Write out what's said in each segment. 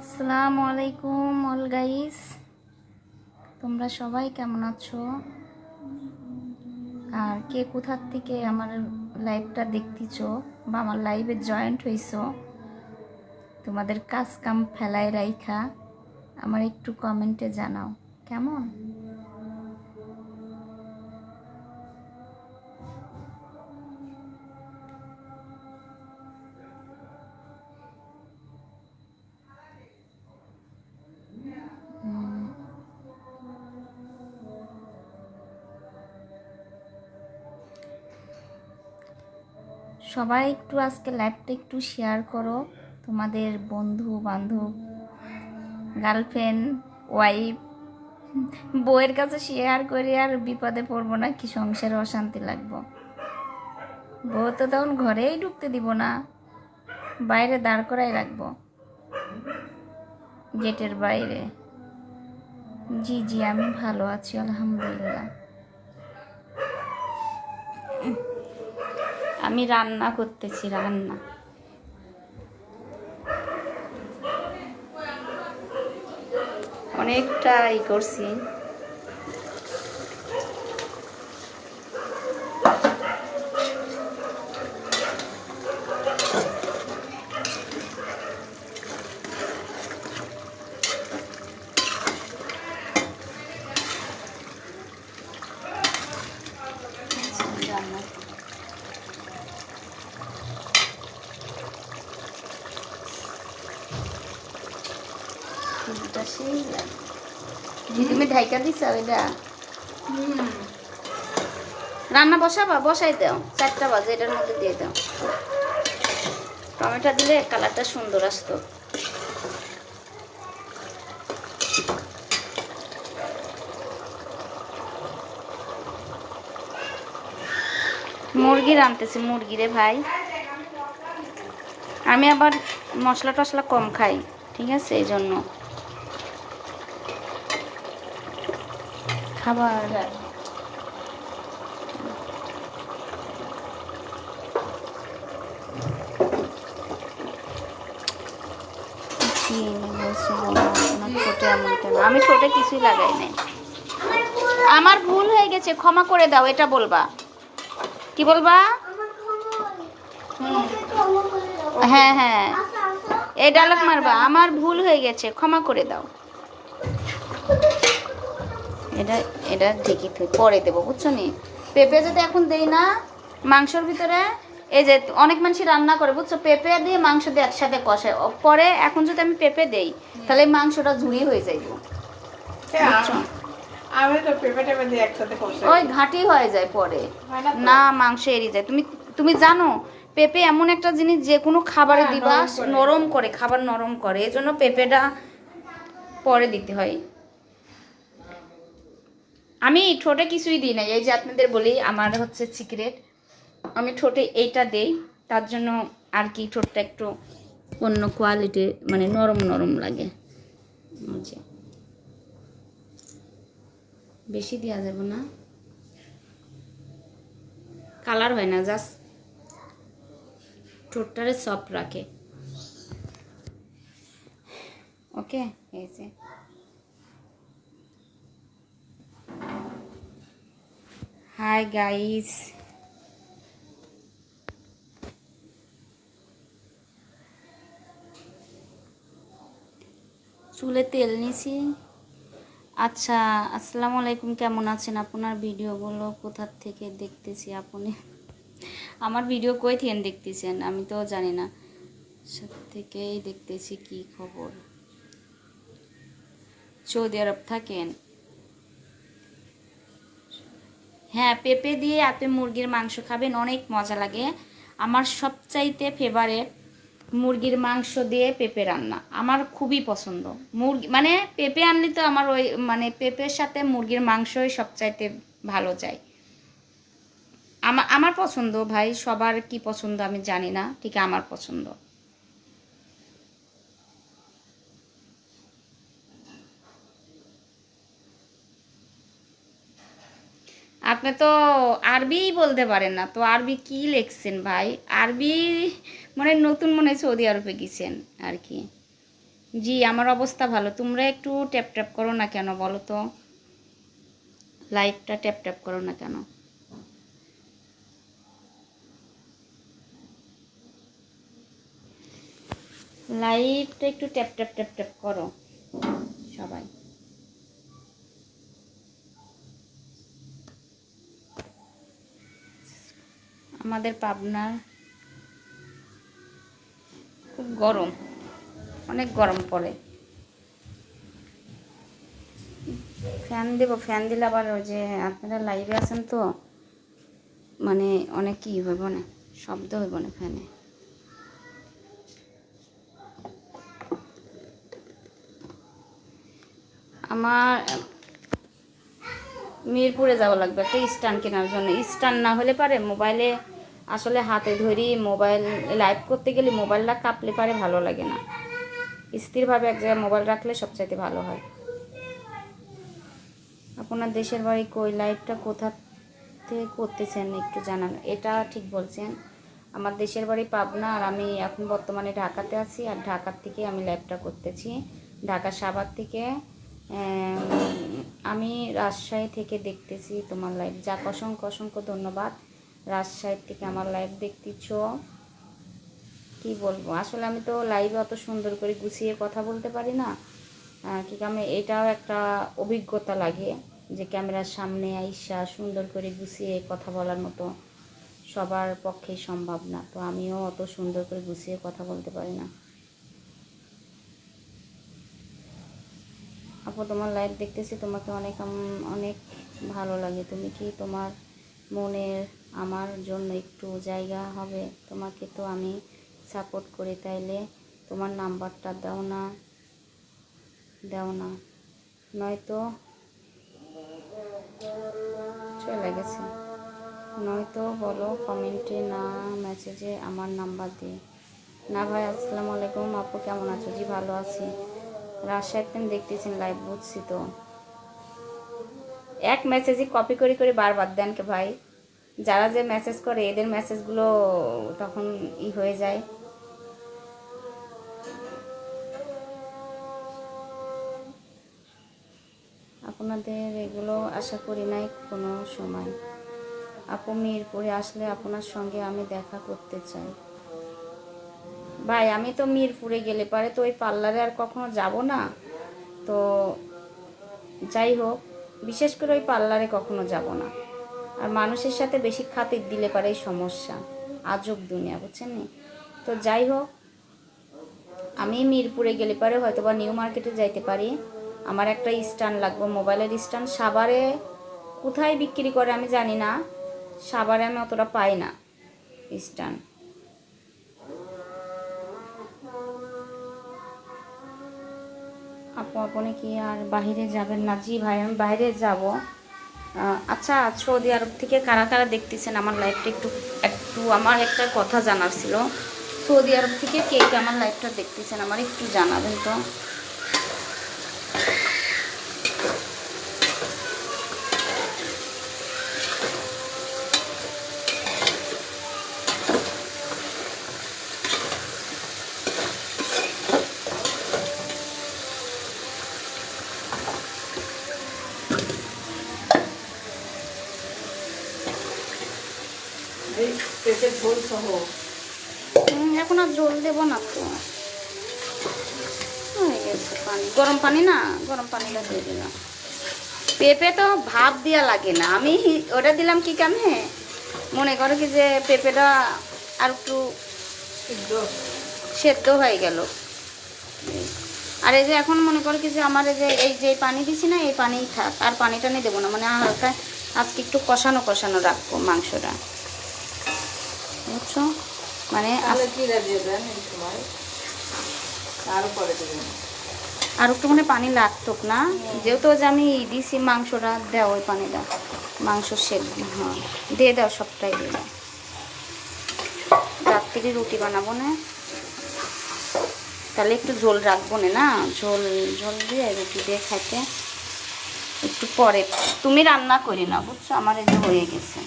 আসসালামু আলাইকুম all guys, তোমরা সবাই কেমন আছো? আর কে কোথার থেকে আমার লাইভটা দেখতেছো বা আমার লাইভে জয়েন্ট হইছো, তোমাদের কাজ কাম ফেলায় রাইখা আমার একটু কমেন্টে জানাও কেমন। সবাই একটু আজকে লাইভটা একটু শেয়ার করো, তোমাদের বন্ধু বান্ধব, গার্লফ্রেন্ড, ওয়াইফ, বউয়ের কাছে শেয়ার করে আর বিপদে পড়বো না, কি সংসারে অশান্তি লাগবো। বউ তো তখন ঘরেই ঢুকতে দিব না, বাইরে দাঁড় করাই রাখবো, গেটের বাইরে। জি জি, আমি ভালো আছি আলহামদুলিল্লাহ। আমি রান্না করতেছি, রান্না। অনেকটা করছি। রান্না সেই তুমি ঢাইকা দিছো এটা। রান্না বসাবা, বসাই দাও, 4টা বাজে, এটার মধ্যে দিয়ে দাও। টমেটো দিলে কালারটা সুন্দর আসতো। মুরগি রানতেছি, মুরগি রে ভাই। আমি আবার মশলা টশলা কম খাই, ঠিক আছে, এই জন্য খাবার আমি ঠোঁটে কিছুই লাগাই নাই। আমার ভুল হয়ে গেছে, ক্ষমা করে দাও, এটা বলবা। কি বলবা? হ্যাঁ হ্যাঁ, এই ডায়লগ মারবা, আমার ভুল হয়ে গেছে, ক্ষমা করে দাও। এটা এটা ঠিকই পরে দেবো, বুঝছো নি। পেঁপে যদি এখন দেই না মাংসর ভিতরে, এই যে অনেক মানুষই রান্না করে, বুঝছো, পেঁপে দিয়ে মাংস দিয়ে একসাথে কষায়, পরে এখন যদি আমি পেঁপে দেই তাহলে মাংসটা ঝুড়ি হয়ে যাইব, বুঝছো। ওই ঘাঁটি হয়ে যায় পরে, না মাংস এড়িয়ে যায়। তুমি তুমি জানো পেঁপে এমন একটা জিনিস যে কোনো খাবারে দিবা নরম করে, খাবার নরম করে, এই জন্য পেঁপেটা পরে দিতে হয়। আমি ঠোঁটে কিছুই দিই না, এই যে আপনাদের বলি আমার হচ্ছে সিক্রেট, আমি ঠোঁটে এইটা দেই, তার জন্য আর কি ঠোঁটটা একটু অন্য কোয়ালিটি, মানে নরম নরম লাগে। বেশি দেওয়া যাবে না, কালার হয় না, জাস্ট ঠোঁটটারে সফট রাখে। ওকে, এই যে হাই গাইস, চুলে তেল নিছি। আচ্ছা, আসসালামু আলাইকুম, কেমন আছেন? আপনার ভিডিওগুলো কোথার থেকে দেখতেছি? আপনি আমার ভিডিও কই থেকে দেখতেছেন আমি তো জানি না, সব থেকেই দেখতেছি। কি খবর? সৌদি আরব থাকেন? হ্যাঁ, পেঁপে দিয়ে আপনি মুরগির মাংস খাবেন, অনেক মজা লাগে। আমার সবচাইতে ফেভারেট মুরগির মাংস দিয়ে পেঁপে রান্না, আমার খুবই পছন্দ। মুরগি মানে পেঁপে আনলে তো আমার ওই মানে পেঁপের সাথে মুরগির মাংসই সবচাইতে ভালো যায়। আমার আমার পছন্দ ভাই, সবার কি পছন্দ আমি জানি না, ঠিক আমার পছন্দ। আপনি তো আরবিই বলতে পারেন না, তো আরবি কি লিখছেন ভাই? আরবি মানে নতুন মনে হয় সৌদি আরবে গেছেন আর কি। জি আমার অবস্থা ভালো। তোমরা একটু ট্যাপ ট্যাপ করো না কেন বলো তো, লাইভটা ট্যাপ ট্যাপ করো না কেন? লাইভটা একটু ট্যাপ ট্যাপ ট্যাপ ট্যাপ করো সবাই। আমাদের পাবনার খুব গরম, অনেক গরম পড়ে। ফ্যান দেব, ফ্যান দিলে আবার ওই যে আপনারা লাইভে আছেন তো মানে অনেক কি হইব না, শব্দ হইব না ফ্যানে। আমার মিরপুরে যাওয়া লাগবে একটা স্ট্যান্ড কেনার জন্য। স্ট্যান্ড না হলে পারে মোবাইলে আসলে হাতে ধরি, মোবাইল লাইভ করতে গেলে মোবাইলটা কাঁপলে পারে ভালো লাগে না। স্থিরভাবে এক জায়গায় মোবাইল রাখলে সবচাইতে ভালো হয়। আপনার দেশের বাড়ি কই, লাইভটা কোথা থেকে করতেছেন একটু জানান। এটা ঠিক বলছেন, আমার দেশের বাড়ি পাবনা, আর আমি এখন বর্তমানে ঢাকাতে আছি, আর ঢাকার থেকে আমি লাইভটা করতেছি, ঢাকা সাভার থেকে। আমি রাজশাহী থেকে দেখতেছি তোমার লাইভ। যাক অসংখ্য অসংখ্য ধন্যবাদ, রাজশাহী থেকে আমার লাইভ দেখতেছ। কি বলবো আসলে, আমি তো লাইভে অত সুন্দর করে গুছিয়ে কথা বলতে পারি না, কি আমি এটাও একটা অভিজ্ঞতা লাগে যে ক্যামেরার সামনে আইসা সুন্দর করে গুছিয়ে কথা বলার মতো সবার পক্ষেই সম্ভব না। তো আমিও অত সুন্দর করে গুছিয়ে কথা বলতে পারি না। আপু তোমার লাইভ দেখতেছি, তোমাকে অনেক অনেক ভালো লাগে। তুমি কি তোমার মনের আমার জন্য একটু জায়গা হবে? তোমাকে তো আমি সাপোর্ট করি, তাইলে তোমার নাম্বারটা দাও না, দাও না, নয়তো চলে গেছে, নয়তো বলো কমেন্টে, না মেসেজে আমার নাম্বার দিয়ে। না ভাই আসসালামু আলাইকুম, আপু কেমন আছো? জি ভালো আছি। রাজশাহীতে দেখতেছেন লাইভ, বুঝছি তো। এক মেসেজই কপি করে করে বারবার দেন কে ভাই? যারা যে মেসেজ করে এদের মেসেজগুলো তখন হয়ে যায়। আপনাদের এগুলো আশা করি নাই কোনো সময়। আপু মিরপুরে আসলে আপনার সঙ্গে আমি দেখা করতে চাই। ভাই আমি তো মিরপুরে গেলে পারে তো ওই পার্লারে আর কখনো যাব না, তো যাই হোক, বিশেষ করে ওই পার্লারে কখনো যাব না। আর মানুষের সাথে বেশি খাতির দিলে পারে এই সমস্যা, আজব দুনিয়া, বুঝছেন নি? তো যাই হোক, আমি মিরপুরে গেলে পারে হয়তো বা নিউ মার্কেটে যাইতে পারি। আমার একটা স্ট্যান্ড লাগবে, মোবাইলের স্ট্যান্ড। সাভারে কোথায় বিক্রি করে আমি জানি না, সাভারে আমি অতটা পাই না স্ট্যান্ড। আপু আপনি কি আর বাইরে যাবেন না? জি ভাই আমি বাইরে যাব। আচ্ছা, সৌদি আরব থেকে কারা কারা দেখতেছেন আমার লাইভটা, একটু একটু আমার একটা কথা জানার ছিল। সৌদি আরব থেকে কে কে আমার লাইভটা দেখতেছেন আমার একটু জানাবেন তো। এখন আর জল দেবো না তো, হয়ে গেছে পানি, গরম পানি না, গরম পানিটা দিয়ে দিলাম। পেঁপে তো ভাপ দেওয়া লাগে না, আমি ওটা দিলাম কি কামে, মনে করো কি যে পেঁপেটা আর একটু সেদ্ধ হয়ে গেল। আর এই যে এখন মনে করো কি যে আমার এই যে পানি দিছি না, এই পানিই থাক, আর পানি টানি দেবো না, মানে হালকা আজকে একটু কষানো কষানো রাখবো মাংসটা, বুঝছো? মানে আর একটু মানে পানি লাগতো না, যেহেতু যে আমি দিছি মাংসটা, দেও ওই পানিটা, মাংস সেদ্ধ, হ্যাঁ দিয়ে দাও, সবটাই দিয়ে দাও। রাত্রি রুটি বানাবো না, তাহলে একটু ঝোল রাখবো না, ঝোল ঝোল দিয়ে রুটি দিয়ে খাইতে একটু পরে। তুমি রান্না করি না, বুঝছো, আমার এই যে হয়ে গেছে।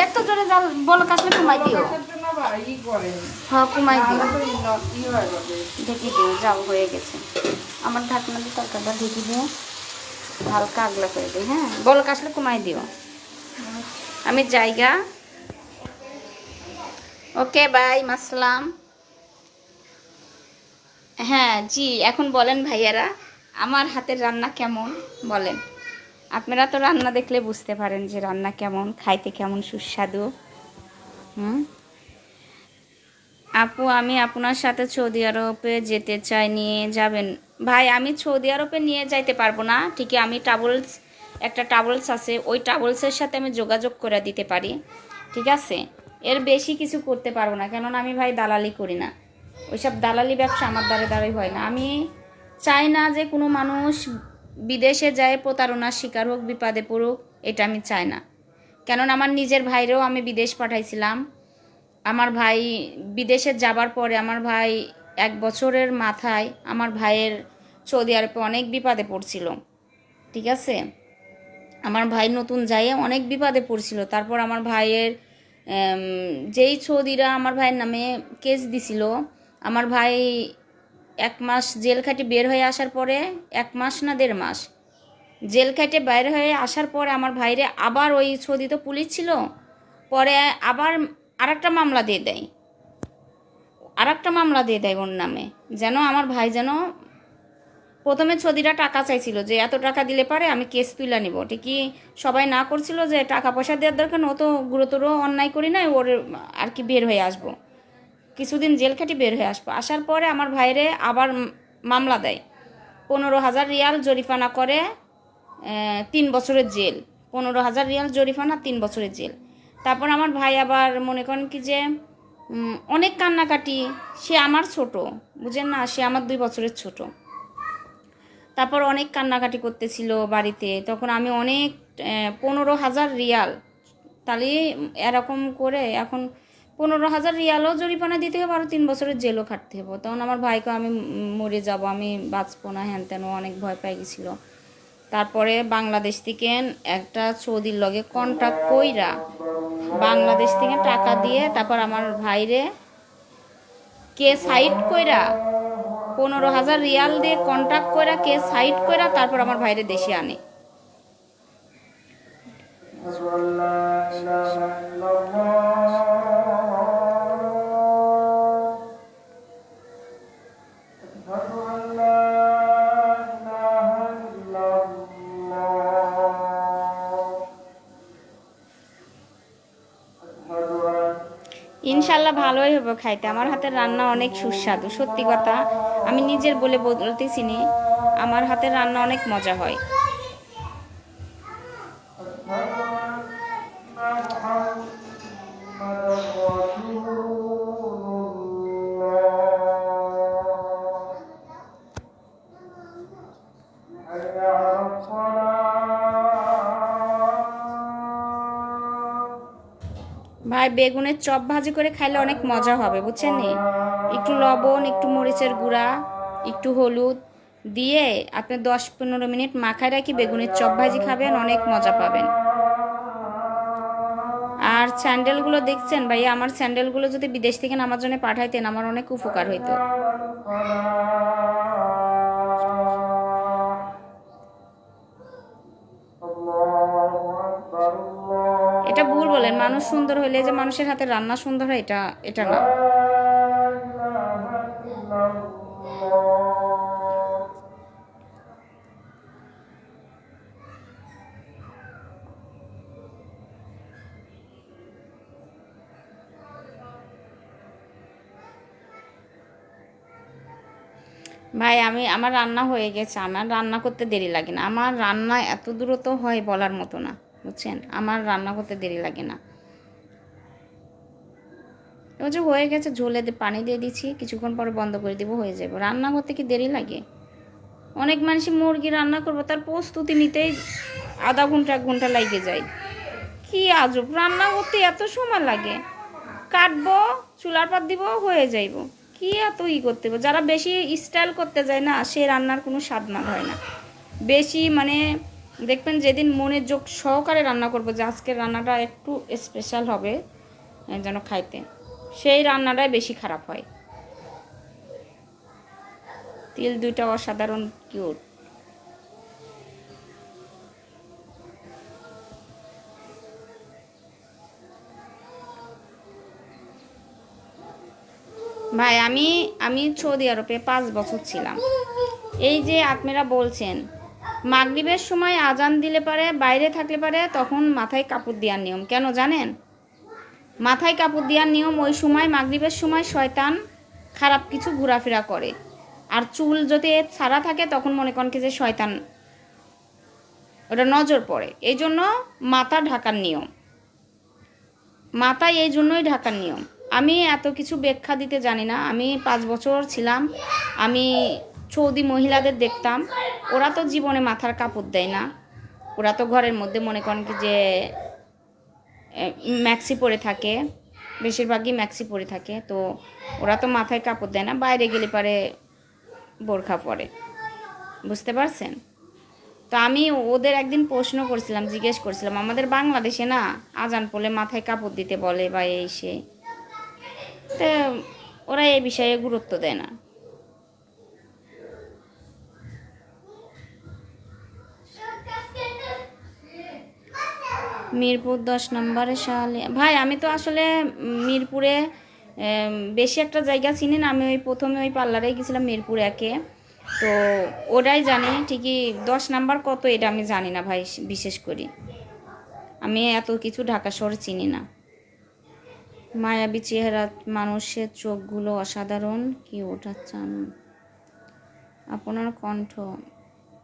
এত জোরে জাল বলক আসলে কমাই দিও। হ্যাঁ কমাই দিও, ঢেকে দিও। জাল হয়ে গেছে, আমার ঢাকনা দিয়ে তরকারিটা ঢেকে দিয়ে হালকা আগলা করে দিই। হ্যাঁ বলক আসলে কমাই দিও। আমি জায়গা। ওকে বাই, মাসলাম। হ্যাঁ জি, এখন বলেন ভাইয়ারা আমার হাতের রান্না কেমন বলেন। আপনারা তো রান্না দেখলে বুঝতে পারেন যে রান্না কেমন, খাইতে কেমন সুস্বাদু। হুম আপু, আমি আপনার সাথে সৌদি আরবে যেতে চাই, নিয়ে যাবেন? ভাই আমি সৌদি আরবে নিয়ে যাইতে পারবো না ঠিকই। আমি ট্রাভেলস, একটা ট্রাভেলস আছে, ওই ট্রাভেলসের সাথে আমি যোগাযোগ করে দিতে পারি, ঠিক আছে। এর বেশি কিছু করতে পারবো না, কেননা আমি ভাই দালালি করি না। ওইসব দালালি ব্যবসা আমার দ্বারে হয় না। আমি চাই না যে কোনো মানুষ বিদেশে যায় প্রতারণার শিকার হোক, বিপদে পড়ুক, এটা আমি চাই না। কেননা আমার নিজের ভাইরেও আমি বিদেশ পাঠাইছিলাম। আমার ভাই বিদেশে যাবার পরে আমার ভাই 1 বছরের মাথায় আমার ভাইয়ের সৌদি আরবে অনেক বিপদে পড়ছিল, ঠিক আছে। আমার ভাই নতুন যাইয়ে অনেক বিপদে পড়ছিল। তারপর আমার ভাইয়ের যেই সৌদিরা আমার ভাইয়ের নামে কেস দিছিল, আমার ভাই 1 মাস জেল খাটে বের হয়ে আসার পরে, 1 মাস না 1.5 মাস জেল খাটে বাইর হয়ে আসার পর আমার ভাইরে আবার ওই সৌদি তো পুলিশ ছিল, পরে আবার আরেকটা মামলা দিয়ে দেয়, ওর নামে। যেন আমার ভাই যেন প্রথমে সৌদিরা টাকা চাইছিল যে এত টাকা দিলে পারে আমি কেস তুলে নিব, ঠিকই সবাই না করছিল যে টাকা পয়সা দেওয়ার দরকার, ও তো গুরুতর অন্যায় করি নাই, ওর আর কি বের হয়ে আসবো, কিছুদিন জেল খাটি বের হয়ে আসবো। আসার পরে আমার ভাইরে আবার মামলা দেয়, 15,000 রিয়াল জরিমানা করে, 3 বছরের জেল। 15,000 রিয়াল জরিমানা, 3 বছরের জেল। তারপর আমার ভাই আবার মনে করেন কি যে অনেক কান্নাকাটি, সে আমার ছোট, বুঝেন না, সে আমার 2 বছরের ছোট। তারপর অনেক কান্নাকাটি করতেছিল বাড়িতে, তখন আমি অনেক 15,000 রিয়াল, তাহলে এরকম করে এখন 15,000 রিয়ালও জরিমানা দিতে হবে, আরও 3 বছরের জেলও খাটতে হবে। তখন আমার ভাইকে আমি মরে যাব, আমি বাঁচবো না, হ্যান তেন অনেক ভয় পেয়ে গেছিলো। তারপরে বাংলাদেশ থেকে একটা সৌদির লগে কন্ট্যাক্ট কইরা বাংলাদেশ থেকে টাকা দিয়ে তারপর আমার ভাইরে কে সাইড কইরা 15,000 রিয়াল দিয়ে কন্ট্যাক্ট কইরা কে সাইড কইরা তারপর আমার ভাইরে দেশে আনে। ইনশাল্লাহ ভালোই হবে খাইতে, আমার হাতের রান্না অনেক সুস্বাদু, সত্যি কথা আমি নিজের বলে বলতেছি নি, আমার হাতের রান্না অনেক মজা হয়। ভাই বেগুনের চপ ভাজি করে খাইলে অনেক মজা হবে, বুঝছেন নি। একটু লবণ, একটু মরিচের গুঁড়া, একটু হলুদ দিয়ে আপনি 10-15 মিনিট মাখায় রাখি বেগুনের চপ ভাজি খাবেন, অনেক মজা পাবেন। আর স্যান্ডেলগুলো দেখছেন ভাই, আমার স্যান্ডেলগুলো যদি বিদেশ থেকে আমার জন্য পাঠাইতেন আমার অনেক উপকার হইতো। এটা ভুল বলেন, মানুষ সুন্দর হইলে যে মানুষের হাতে রান্না সুন্দর হয়, এটা না। ভাই আমার রান্না হয়ে গেছে, আমার রান্না করতে দেরি লাগে না, আমার রান্না এত দ্রুত হয় বলার মতো না, বুঝছেন, আমার রান্না করতে দেরি লাগে না। এবার যে হয়ে গেছে, ঝোলে পানি দিয়ে দিচ্ছি, কিছুক্ষণ পরে বন্ধ করে দিব, হয়ে যাবে। রান্না করতে কি দেরি লাগে? অনেক মানুষই মুরগি রান্না করবো, তার প্রস্তুতি নিতেই আধা ঘন্টা 1 ঘন্টা লাগে যায়। কি আজব, রান্না করতে এত সময় লাগে? কাটবো, চুলার পাত দিব, হয়ে যাইব, কি এত করতে হবে? যারা বেশি স্টাইল করতে যায় না, সে রান্নার কোনো স্বাদ না হয় না, বেশি মানে দেখবেন যেদিন মনের যোগ সহকারে রান্না করবো যে আজকের রান্নাটা একটু স্পেশাল হবে যেন খাইতে, সেই রান্নাটাই বেশি খারাপ হয়। তিল দুইটা অসাধারণ কিউট। ভাই আমি আমি সৌদি আরবে 5 বছর ছিলাম। এই যে আপনারা বলছেন মাগরিবের সময় আজান দিলে পারে বাইরে থাকলে পারে তখন মাথায় কাপড় দেওয়ার নিয়ম, কেন জানেন? মাথায় কাপড় দেওয়ার নিয়ম ওই সময় মাগরিবের সময় শয়তান খারাপ কিছু ঘোরাফেরা করে, আর চুল যদি ছাড়া থাকে তখন মনে করেন কি যে শয়তান ওটা নজর পড়ে, এই জন্য মাথা ঢাকার নিয়ম, মাথায় এই জন্যই ঢাকার নিয়ম। আমি এত কিছু ব্যাখ্যা দিতে জানি না, আমি 5 বছর ছিলাম, আমি সৌদি মহিলাদের দেখতাম ওরা তো জীবনে মাথার কাপড় দেয় না, ওরা তো ঘরের মধ্যে মনে করেন কি যে ম্যাক্সি পরে থাকে, বেশিরভাগই ম্যাক্সি পরে থাকে, তো ওরা তো মাথায় কাপড় দেয় না, বাইরে গেলে পারে বোরখা পরে, বুঝতে পারছেন? তো আমি ওদের একদিন প্রশ্ন করছিলাম, জিজ্ঞেস করছিলাম আমাদের বাংলাদেশে না আজান পড়লে মাথায় কাপড় দিতে বলে বা এই সে, তো ওরা এই বিষয়ে গুরুত্ব দেয় না। মিরপুর 10 নম্বরে শালে ভাই, আমি তো আসলে মিরপুরে বেশি একটা জায়গা চিনি না, আমি ওই প্রথমে ওই পার্লারে গেছিলাম মিরপুর 1-এ, তো ওটাই জানি ঠিকই। 10 নাম্বার কত এটা আমি জানি না ভাই, বিশেষ করি আমি এত কিছু ঢাকা শহরে চিনি না। মায়াবী চেহারা, মানুষের চোখগুলো অসাধারণ, কি ওঠাচ্ছেন আপনার কণ্ঠ,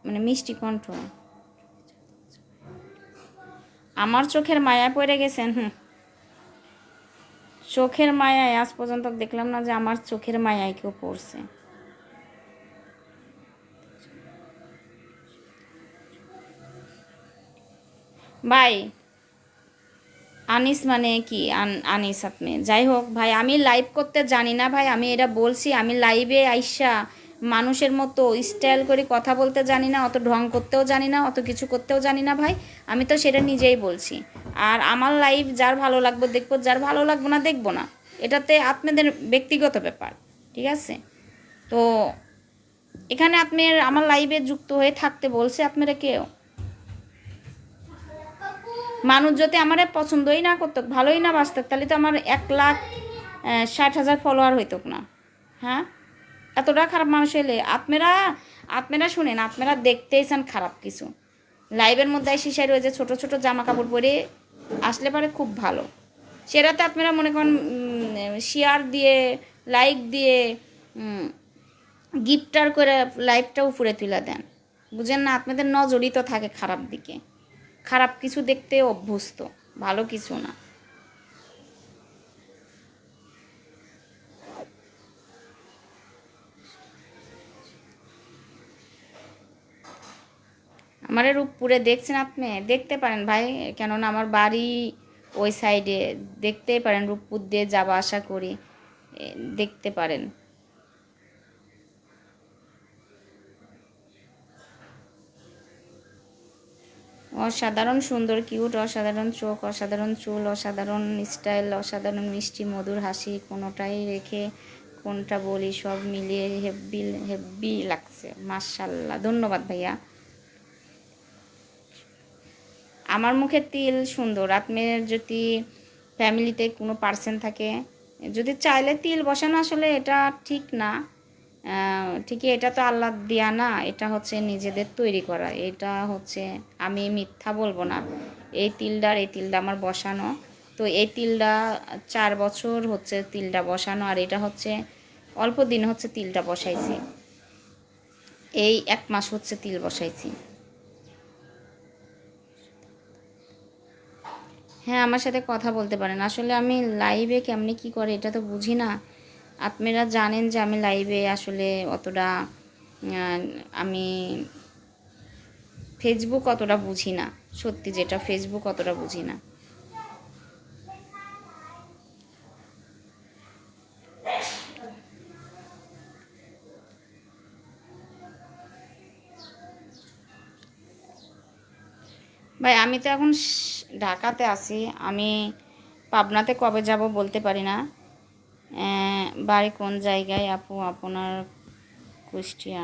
মানে মিষ্টি কণ্ঠ। আমার চোখের মায়া পড়ে গেছেন? চোখের মায়ায় আজ পর্যন্ত দেখলাম না যে আমার চোখের মায়ায় কেউ পড়ছে। ভাই আনিস মানে কি আনিস আপনি? যাই হোক ভাই, আমি লাইভ করতে জানি না ভাই, আমি এটা বলছি, আমি লাইভে আইসা মানুষের মতো স্টাইল করে কথা বলতে জানি না, অত ঢং করতেও জানি না, অত কিছু করতেও জানি না ভাই, আমি তো সেটা নিজেই বলছি। আর আমার লাইভ যার ভালো লাগবে দেখবো, যার ভালো লাগবে না দেখবো না, এটাতে আপনাদের ব্যক্তিগত ব্যাপার, ঠিক আছে? তো এখানে আপনার আমার লাইভে যুক্ত হয়ে থাকতে বলছে আপনারা কেউ? মানুষ যদি আমার পছন্দই না করতো, ভালোই না বাঁচত, তাহলে তো আমার 1,60,000 ফলোয়ার হইতো না। হ্যাঁ, এতটা খারাপ মানুষ হলে আপনারা আপনারা শুনেন, আপনারা দেখতেই চান খারাপ কিছু, লাইভের মধ্যে শিশাই রয়েছে ছোট ছোট জামা কাপড় পরে আসলে পারে খুব ভালো, সেটাতে আপনারা মনে করেন শেয়ার দিয়ে লাইক দিয়ে গিফটার করে লাইভটা উপরে তুলে দেন, বুঝেন না? আপনাদের নজরই তো থাকে খারাপ দিকে, খারাপ কিছু দেখতে অভ্যস্ত, ভালো কিছু না। আমার রূপপুরে দেখছেন আপনি? দেখতে পারেন ভাই, কেননা আমার বাড়ি ওই সাইডে, দেখতেই পারেন, রূপপুর দিয়ে যাওয়া আসা করি, দেখতে পারেন। অসাধারণ সুন্দর, কিউট, অসাধারণ চোখ, অসাধারণ চুল, অসাধারণ স্টাইল, অসাধারণ মিষ্টি মধুর হাসি, কোনোটাই রেখে কোনটা বলি সব মিলিয়ে হেব্বি হেব্বি লাগছে, মাশাল্লাহ, ধন্যবাদ ভাইয়া। আমার মুখে তিল সুন্দর, আপনার যদি ফ্যামিলিতে কোনো পার্সন থাকে, যদি চাইলে তিল বসানো, আসলে এটা ঠিক না, ঠিকই, এটা তো আল্লাহ দেয়া না, এটা হচ্ছে নিজেদের তৈরি করা, এটা হচ্ছে, আমি মিথ্যা বলবো না, এই তিলটা আমার বসানো, তো এই তিলটা 4 বছর হচ্ছে তিলটা বসানো, আর এটা হচ্ছে অল্প দিন হচ্ছে তিলটা বসাইছি, এই 1 মাস হচ্ছে তিল বসাইছি। হ্যাঁ, আমার সাথে কথা বলতে পারেন, আসলে আমি লাইভে কেমনি কি করে এটা তো বুঝি না, আপনারা জানেন যে আমি লাইভে আসলে অতটা আমি ফেসবুক অতটা বুঝি না, সত্যি যেটা, ফেসবুক অতটা বুঝি না। ভাই আমি তো এখন ঢাকাতে আছি। আমি পাবনাতে কবে যাব বলতে পারি না। বাড়ি কোন জায়গায় আপু আপনার? কুষ্টিয়া।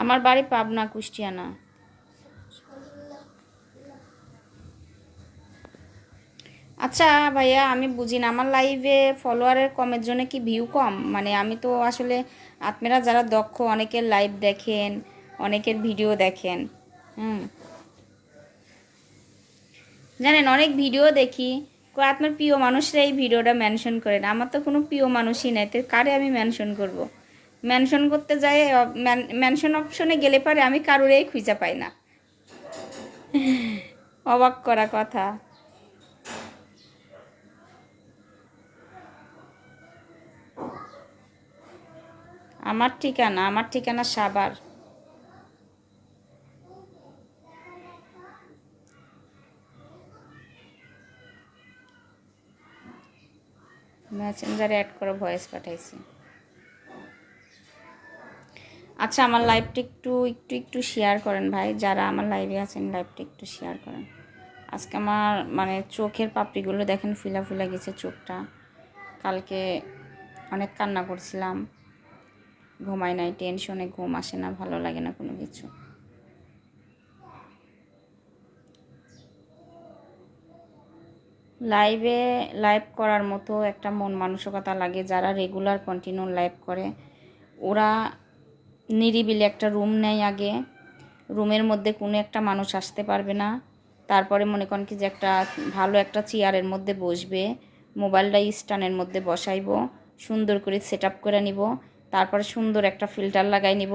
আমার বাড়ি পাবনা, কুষ্টিয়া না। আচ্ছা ভাইয়া, আমি বুঝি না আমার লাইভে ফলোয়ারের কমের জন্য কি ভিউ কম? মানে আমি তো আসলে, আপনারা যারা দক্ষ, অনেকের লাইভ দেখেন, অনেকের ভিডিও দেখেন, হুম, জানেন অনেক ভিডিও দেখি, আপনার প্রিয় মানুষরা এই ভিডিওটা মেনশন করেন। আমার তো কোনো প্রিয় মানুষই নাই, তো কারে আমি মেনশন করব? মেনশন করতে যাই, মেনশন অপশনে গেলে পরে আমি কারোরেই খুঁজে পাই না। অবাক করা কথা। আমার ঠিকানা সাভার। মেসেঞ্জারে অ্যাড করে ভয়েস পাঠাইছি। আচ্ছা, আমার লাইভটা একটু শেয়ার করেন ভাই, যারা আমার লাইভে আছেন লাইভটা একটু শেয়ার করেন। আজকে আমার মানে চোখের পাপড়িগুলো দেখেন, ফুলা ফুলা গেছে চোখটা। কালকে অনেক কান্না করছিলাম, ঘুমাই নাই, টেনশনে ঘুম আসে না, ভালো লাগে না কোনো কিছু। লাইভ করার মতো একটা মন মানসিকতা লাগে। যারা রেগুলার কন্টিনিউ লাইভ করে, ওরা নিরিবিলি একটা রুম নেয় আগে, রুমের মধ্যে কোনো একটা মানুষ আসতে পারবে না। তারপরে মনে করেন কি যে একটা ভালো একটা চেয়ারের মধ্যে বসবে, মোবাইলটা স্ট্যান্ডের মধ্যে বসাইব, সুন্দর করে সেট আপ করে নিব, তারপরে সুন্দর একটা ফিল্টার লাগাই নিব।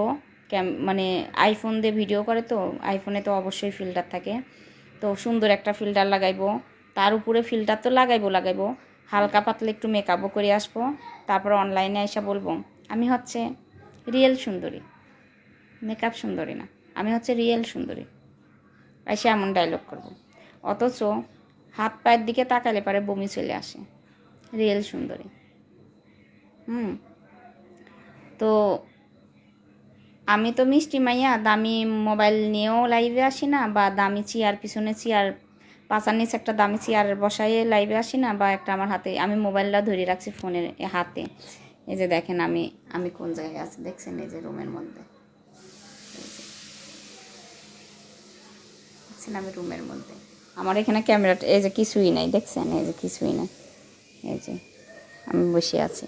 মানে আইফোন দিয়ে ভিডিও করে তো, আইফোনে তো অবশ্যই ফিল্টার থাকে, তো সুন্দর একটা ফিল্টার লাগাইবো। তার উপরে ফিল্টার তো লাগাইবো, হালকা পাতলা একটু মেকআপও করে আসবো। তারপর অনলাইনে এসে বলবো আমি হচ্ছে রিয়েল সুন্দরী, মেকআপ সুন্দরী না, আমি হচ্ছে রিয়েল সুন্দরী। এসে এমন ডায়লগ করব। অথচ হাত পায়ের দিকে তাকালে পারে বমি চলে আসে। রিয়েল সুন্দরী। হুম। তো আমি তো মিষ্টি মাইয়া, দামি মোবাইল নিয়েও লাইভে আসি না, বা দামি চেয়ার, পিছনে চেয়ার, পাশার নিচে একটা দামি চেয়ার বসাইয়ে লাইভে আসি না, বা একটা আমার হাতে, আমি মোবাইলটা ধরে রাখছি ফোনের হাতে। এই যে দেখেন আমি আমি কোন জায়গায় আছি দেখছেন, এই যে রুমের মধ্যে, দেখছেন আমি রুমের মধ্যে। আমার এখানে ক্যামেরাটা, এই যে কিছুই নাই দেখছেন, এই যে কিছুই নাই, এই যে আমি বসে আছি।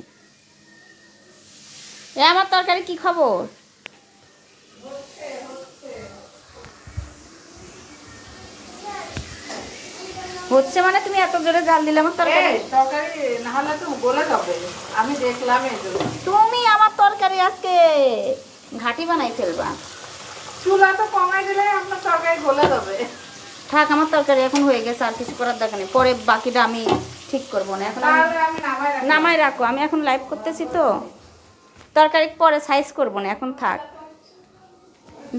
এ আমার তরকারি কি খবর? হচ্ছে মানে তুমি এত জোরে জাল দিলে আমার তরকারি? তরকারি না হলে তো গলে যাবে, আমি দেখলাম এই জন্য। তুমি আমার তরকারি আজকে ঘাটি বানাই ফেলবা। চুলা তো কমাই দিলে আপনার তরকারি গলে যাবে। থাক, আমার তরকারি এখন হয়ে গেছে, আর কিছু করার দরকার নেই, পরে বাকিটা আমি ঠিক করবো না। এখন তাহলে আমি নামাই রাখো, আমি এখন লাইভ করতেছি তো, তরকারি পরে সাইজ করবো না, এখন থাক।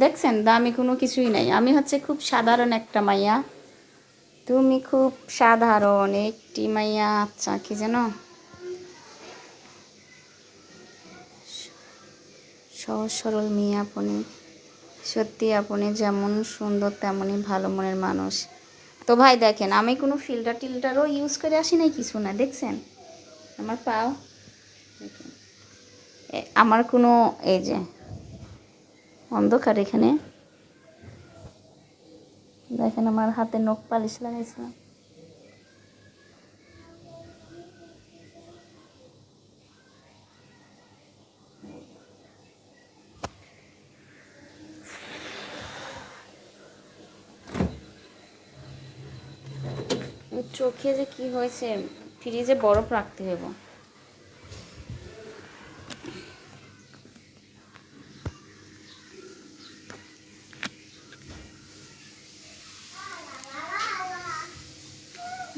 দেখছেন দামি কোনো কিছুই নাই, আমি হচ্ছে খুব সাধারণ একটা মাইয়া, তুমি খুব সাধারণ একটি মাইয়া। আচ্ছা কি যেন, সহজ সরল মেয়ে আপনি, সত্যি আপনি যেমন সুন্দর তেমনই ভালো মনের মানুষ। তো ভাই দেখেন, আমি কোনো ফিল্টার টিল্টারও ইউজ করে আসি নাই, কিছু না, দেখছেন আমার পাও, দেখেন আমার কোনো, এই যে অন্ধকার এখানে, দেখেন আমার হাতে নখ পালিশ লাগাইছিলাম। চোখে যে কি হয়েছে, ফ্রিজে বরফ রাখতে হইব।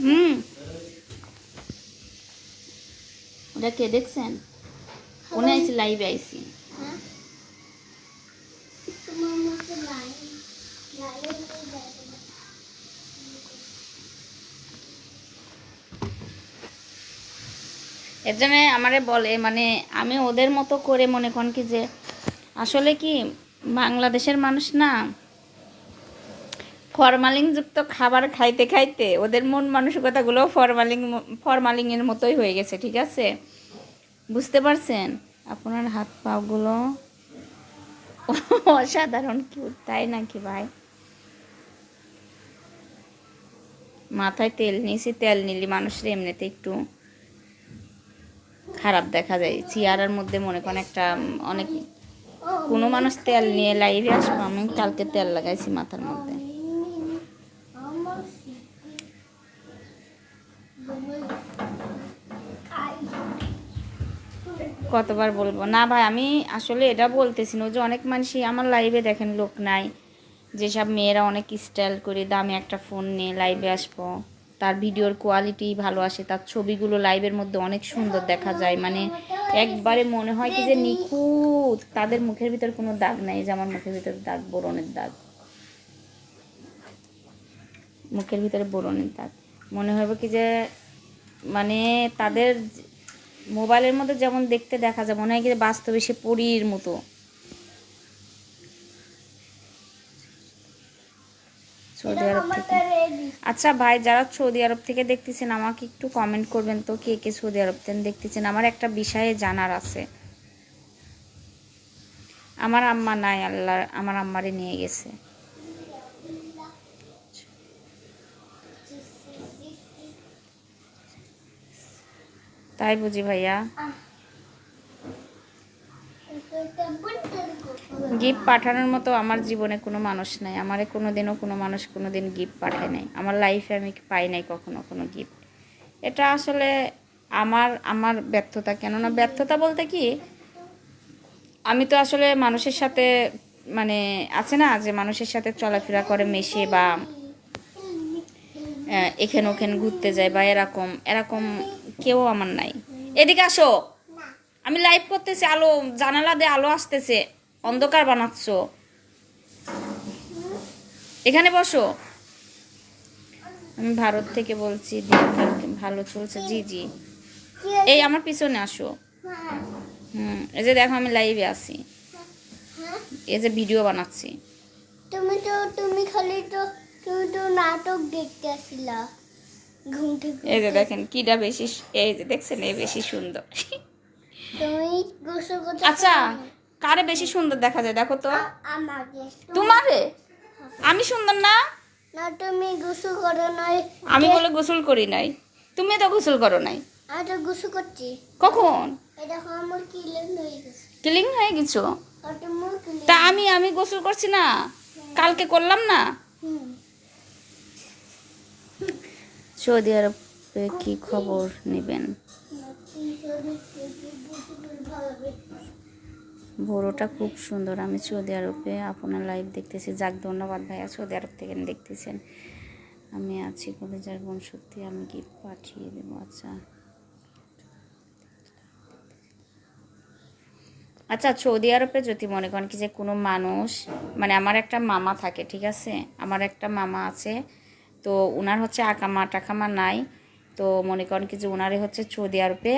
হুম, ওটা কে দেখছেন? কোনে আইসি, লাইভে আইসি। এর জন্য আমারে বলে, মানে আমি ওদের মতো করে মনে করেন কি যে আসলে কি বাংলাদেশের মানুষ না ফরমালিনযুক্ত খাবার খাইতে খাইতে ওদের মন মানসিকতাগুলো ফরমালিনের মতোই হয়ে গেছে, ঠিক আছে? বুঝতে পারছেন? আপনার হাত পাগুলো অসাধারণ কিউট, তাই নাকি ভাই? মাথায় তেল নিয়েছি, তেল নিলি মানুষের এমনিতে একটু খারাপ দেখা যায় চেয়ারের মধ্যে, মনে করেন একটা অনেক কোনো মানুষ তেল নিয়ে লাইভে আসবো, আমি কালকে তেল লাগাইছি মাথার মধ্যে। কতবার বলবো না ভাই, আমি আসলে এটা বলতেছি না যে অনেক মানুষই আমার লাইভে দেখেন লোক নাই, যেসব মেয়েরা অনেক স্টাইল করে দামি একটা ফোন নিয়ে লাইভে আসবো, তার ভিডিওর কোয়ালিটি ভালো আসে, তার ছবিগুলো লাইভের মধ্যে অনেক সুন্দর দেখা যায়, মানে একবারে মনে হয় কি যে নিখুঁত, তাদের মুখের ভিতর কোনো দাগ নাই, যে আমার মুখের ভিতরে দাগ, বোরনের দাগ, মুখের ভিতরে বোরনের দাগ, মনে হবে কি যে মানে তাদের মোবাইলের মধ্যে যেমন দেখতে দেখা যায়, মনে হয় কি বাস্তবে সে পরীর মতো। সৌদি আরব থেকে, আচ্ছা ভাই যারা সৌদি আরব থেকে দেখতেছেন আমাকে একটু কমেন্ট করবেন তো, কে কে সৌদি আরব থেকে দেখতেছেন, আমার একটা বিষয়ে জানার আছে। আমার আম্মা নাই, আল্লাহ আমার আম্মারে নিয়ে গেছে। তাই বুঝি ভাইয়া? গিফট পাঠানোর মতো আমার জীবনে কোনো মানুষ নাই, আমারে কোনোদিনও কোনো মানুষ কোনোদিন গিফট পাঠায় নাই, আমার লাইফে আমি পাই নাই কখনো কোনো গিফট। এটা আসলে আমার আমার ব্যর্থতা, কেননা ব্যর্থতা বলতে কি, আমি তো আসলে মানুষের সাথে মানে আছে না যে মানুষের সাথে চলাফেরা করে মেশে, বা এখানে ওখানে ঘুরতে যায়, বা এরকম এরকম কেউ আমার নাই। এদিকে আসো, আমি লাইভ করতেছি, আলো জানালা দিয়ে আলো আসতেছে, অন্ধকার বানাচ্ছ, এখানে বসো। আমি ভারত থেকে বলছি, দিনকাল ভালো চলছে? জি জি, এই আমার পিছনে আসো। এই যে দেখো আমি লাইভে আছি, এই যে ভিডিও বানাচ্ছি। তুমি খালি তো তুমি তো নাটক দেখতে আসিলা ঘুম থেকে। এই যে দেখেন কিটা বেশি, এই যে দেখছেন এই বেশি সুন্দর। তুমি গোসল করতে আচ্ছা, কারে বেশি সুন্দর দেখা যায় দেখো তো? আমাকে তোমারে? আমি সুন্দর না? না তুমি গোসল করো নাই। আমি বলে গোসল করি নাই, তুমি তো গোসল করো নাই। আমি তো গোসল করছি। কখন? এটা আমার ক্লিন হয়ে গেছে। ক্লিন হয়ে গেছো? আর তোমার ক্লিন। তা আমি গোসল করছি না, কালকে করলাম না। সৌদি আরবে কি খবর নেবেন? বড়টা খুব সুন্দর, আমি সৌদি আরবে আপনার লাইভ দেখতেছি। যাক ধন্যবাদ ভাইয়া, সৌদি আরব থেকে দেখতেছেন। আমি আছি কলেজার বোন, সত্যি আমি গিফট পাঠিয়ে দেবো। আচ্ছা আচ্ছা, সৌদি আরবে যদি মনে করেন কি যে কোনো মানুষ, মানে আমার একটা মামা থাকে, ঠিক আছে, আমার একটা মামা আছে, তো ওনার হচ্ছে আকামা টাকামা নাই, তো মনে করেন কি যে ওনারে হচ্ছে সৌদি আরবে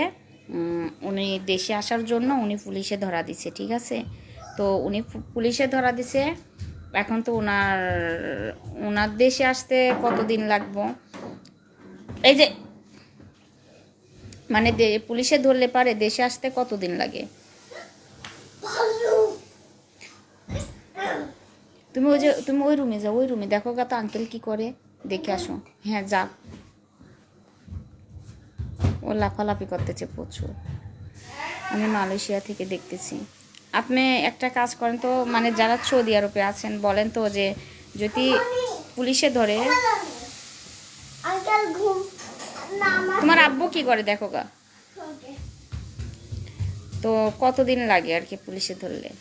উনি দেশে আসার জন্য উনি পুলিশে ধরা দিছে, ঠিক আছে, তো উনি পুলিশে ধরা দিছে, এখন তো ওনার ওনার দেশে আসতে কতদিন লাগবো, এই যে মানে পুলিশে ধরলে পারে দেশে আসতে কতদিন লাগে? তুমি ওই রুমে যাও, ওই রুমে দেখো গা তো আঙ্কেল কি করে, দেখে আসো। হ্যাঁ যা, ও লাফালাফি করতেছে প্রচুর। আমি মালয়েশিয়া থেকে দেখতেছি। আপনি একটা কাজ করেন তো, মানে যারা সৌদি আরবে আছেন বলেন তো, যে যদি পুলিশে ধরে, আঙ্কেল ঘুম না আমার তোমার আব্বু কি করে দেখো গা, তো কতদিন লাগে আর কি পুলিশে ধরলে?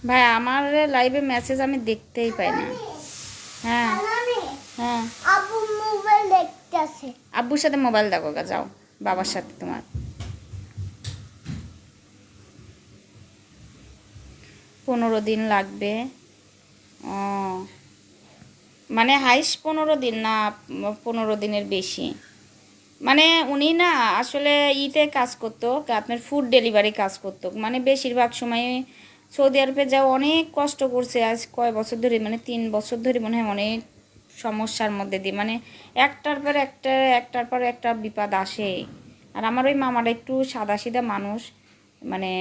ভাই আমার লাইভে মেসেজ আমি দেখতেই পাই না। হ্যাঁ হ্যাঁ, আপু মোবাইল দেখতেছে। আব্বুর সাথে মোবাইল দেখো গা, যাও বাবার সাথে। তোমার 15 দিন লাগবে? ও মানে হাইস 15 দিন না, 15 দিনের বেশি? মানে উনি না আসলে ইতে কাজ করতো, আপনার ফুড ডেলিভারি কাজ করতো, মানে বেশিরভাগ সময় সৌদি আরবে যাও অনেক কষ্ট করছে। আজ কয় বছর ধরে, মানে 3 বছর ধরে মনে হয় অনেক সমস্যার মধ্যে দিয়ে, মানে একটার পর একটা, একটার পর একটা বিপদ আসে। আর আমার ওই মামাটা একটু সাদাসিধা মানুষ, মানে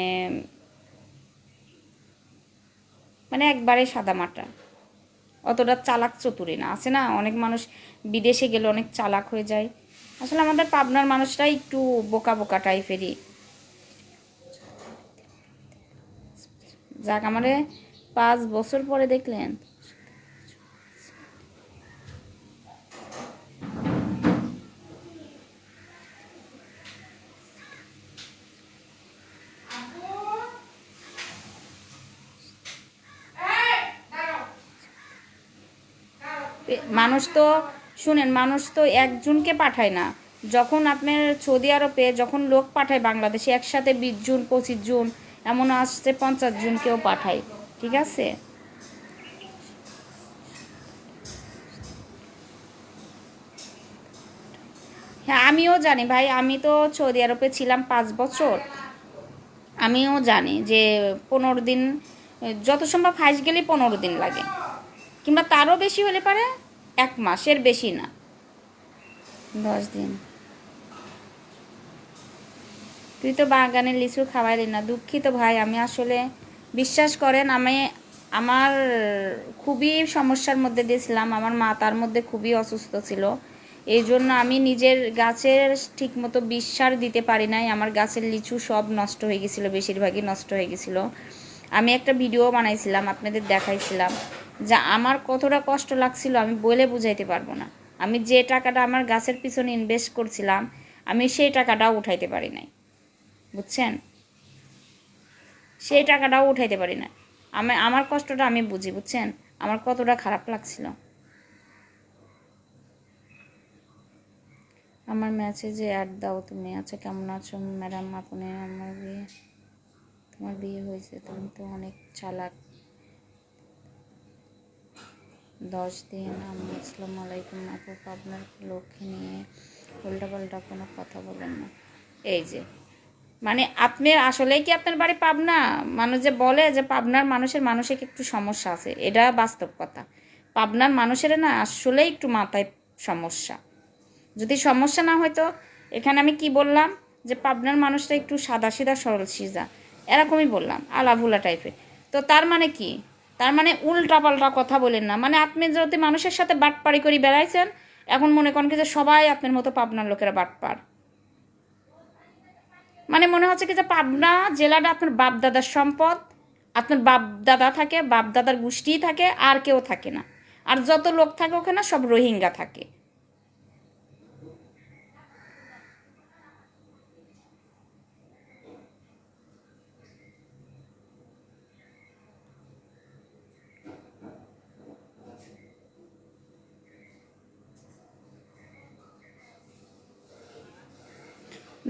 মানে একবারে সাদামাটা, অতটা চালাক চতুরি না। আছে না অনেক মানুষ বিদেশে গেলে অনেক চালাক হয়ে যায়, আসলে আমাদের পাবনার মানুষরাই একটু বোকা বোকা টাইপেরই। যাক, আমারে 5 বছর পরে দেখলেন। মানুষ তো, শুনেন, মানুষ তো একজনকে পাঠায় না। যখন আপনার সৌদি আরবে যখন লোক পাঠায় বাংলাদেশে, একসাথে 20 জন 25 জন, এমন আসছে 50 জনকেও পাঠায়। ঠিক আছে। হ্যাঁ, আমিও জানি ভাই, আমি তো সৌদি আরবে ছিলাম 5 বছর। আমিও জানি যে 15 দিন, যত সম্ভব হাইস গেলে 15 দিন লাগে, কিংবা তারও বেশি হলে পারে 1 মাসের বেশি না, 10 দিন। তুই তো বাগানের লিচু খাওয়াইলি না, দুঃখিত ভাই। আমি আসলে, বিশ্বাস করেন, আমি আমার খুবই সমস্যার মধ্যে দিয়েছিলাম। আমার মা তার মধ্যে খুবই অসুস্থ ছিল, এই জন্য আমি নিজের গাছের ঠিকমতো বিশ্বাস দিতে পারি নাই। আমার গাছের লিচু সব নষ্ট হয়ে গেছিলো, বেশিরভাগই নষ্ট হয়ে গেছিলো। আমি একটা ভিডিও বানাইছিলাম, আপনাদের দেখাইছিলাম যা আমার কতটা কষ্ট লাগছিল, আমি বলে বুঝাইতে পারবো না। আমি যে টাকাটা আমার গাছের পিছনে ইনভেস্ট করছিলাম, আমি সেই টাকাটাও উঠাইতে পারি নাই, বুঝছেন? সেই টাকাটাও উঠাইতে পারি না। আমার কষ্টটা আমি বুঝি, বুঝছেন? আমার কতটা খারাপ লাগছিল। আমার মেসেজে অ্যাড দাও তুমি। আচ্ছা, কেমন আছো ম্যাডাম? আপনি, আমার বিয়ে, তোমার বিয়ে হয়েছে, তুমি তো অনেক চালাক। 10 দিন। আসসালামু আলাইকুম আপু, আপনার লোককে নিয়ে উল্টাপাল্টা কোনো কথা বলেন না। এই যে, মানে আপনি আসলেই কি আপনার বাড়ি পাবনা? মানুষ যে বলে যে পাবনার মানুষের একটু সমস্যা আছে, এটা বাস্তব কথা। পাবনার মানুষের না আসলেই একটু মাথায় সমস্যা। যদি সমস্যা না হয়তো, এখানে আমি কি বললাম যে পাবনার মানুষটা একটু সাদাসিধা সরল সিজা, এরকমই বললাম, আলাভুলা টাইপের। তো তার মানে কি? তার মানে উল্টা পাল্টা কথা বলেন না। মানে আপনি যদি মানুষের সাথে বাটপাড়ি করে বেড়াইছেন, এখন মনে করেন কি যে সবাই আপনার মতো পাবনার লোকেরা বাটপার। মানে মনে হচ্ছে কি যে পাবনা জেলাটা আপনার বাপ দাদার সম্পদ, আপনার বাপ দাদা থাকে, বাপ দাদার গোষ্ঠী থাকে, আর কেউ থাকে না। আর যত লোক থাকে ওখানে সব রোহিঙ্গা থাকে।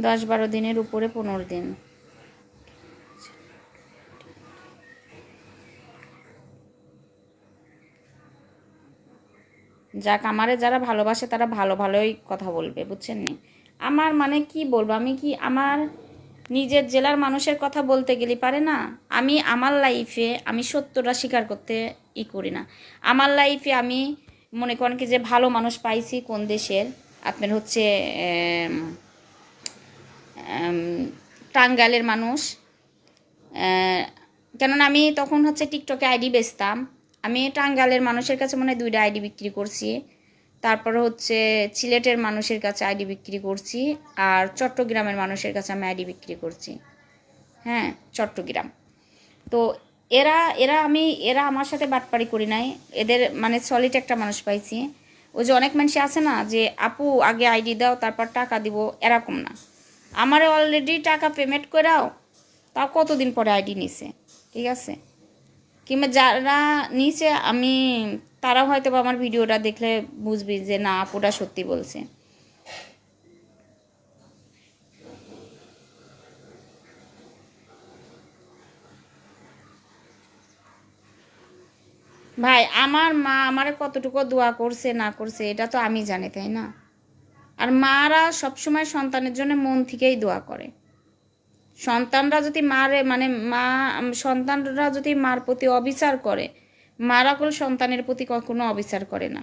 10-12 দিনের উপরে 15 দিন। যাক, আমারে যারা ভালোবাসে তারা ভালো ভালোই কথা বলবে, বুঝছেন নি? আমার মানে কি বলবো, আমি কি আমার নিজের জেলার মানুষের কথা বলতে গেলে পারে না। আমি আমার লাইফে আমি সত্যটা স্বীকার করতে করি না। আমার লাইফে আমি মনে করেন কি যে ভালো মানুষ পাইছি কোন দেশের, আপনার হচ্ছে টাঙ্গাইলের মানুষ। কেননা আমি তখন হচ্ছে টিকটকে আইডি বেচতাম। আমি টাঙ্গাইলের মানুষের কাছে মনে হয় 2টা আইডি বিক্রি করছি, তারপরে হচ্ছে সিলেটের মানুষের কাছে আইডি বিক্রি করছি, আর চট্টগ্রামের মানুষের কাছে আমি আইডি বিক্রি করছি। হ্যাঁ, চট্টগ্রাম। তো এরা এরা আমি এরা আমার সাথে বাটপাড়ি করি নাই, এদের মানে সলিড একটা মানুষ পাইছি। ওই যে অনেক মানুষ আছে না যে আপু আগে আইডি দাও তারপর টাকা দিব, এরকম না। আমারে অলরেডি টাকা পেমেন্ট করাও, তাও কতদিন পরে আইডি নিছে। ঠিক আছে, কিংবা যারা নিচে আমি, তারা হয়তো আমার ভিডিওটা দেখলে বুঝবি যে না আপুটা সত্যি বলছে। ভাই, আমার মা আমারে কতটুকু দোয়া করছে না করছে এটা তো আমি জানি, তাই না? আর মারা সবসময় সন্তানের জন্য মন থেকেই দোয়া করে। সন্তানরা যদি সন্তানরা যদি মার প্রতি অবিচার করে, মারা কোন সন্তানের প্রতি কখনো অবিচার করে না।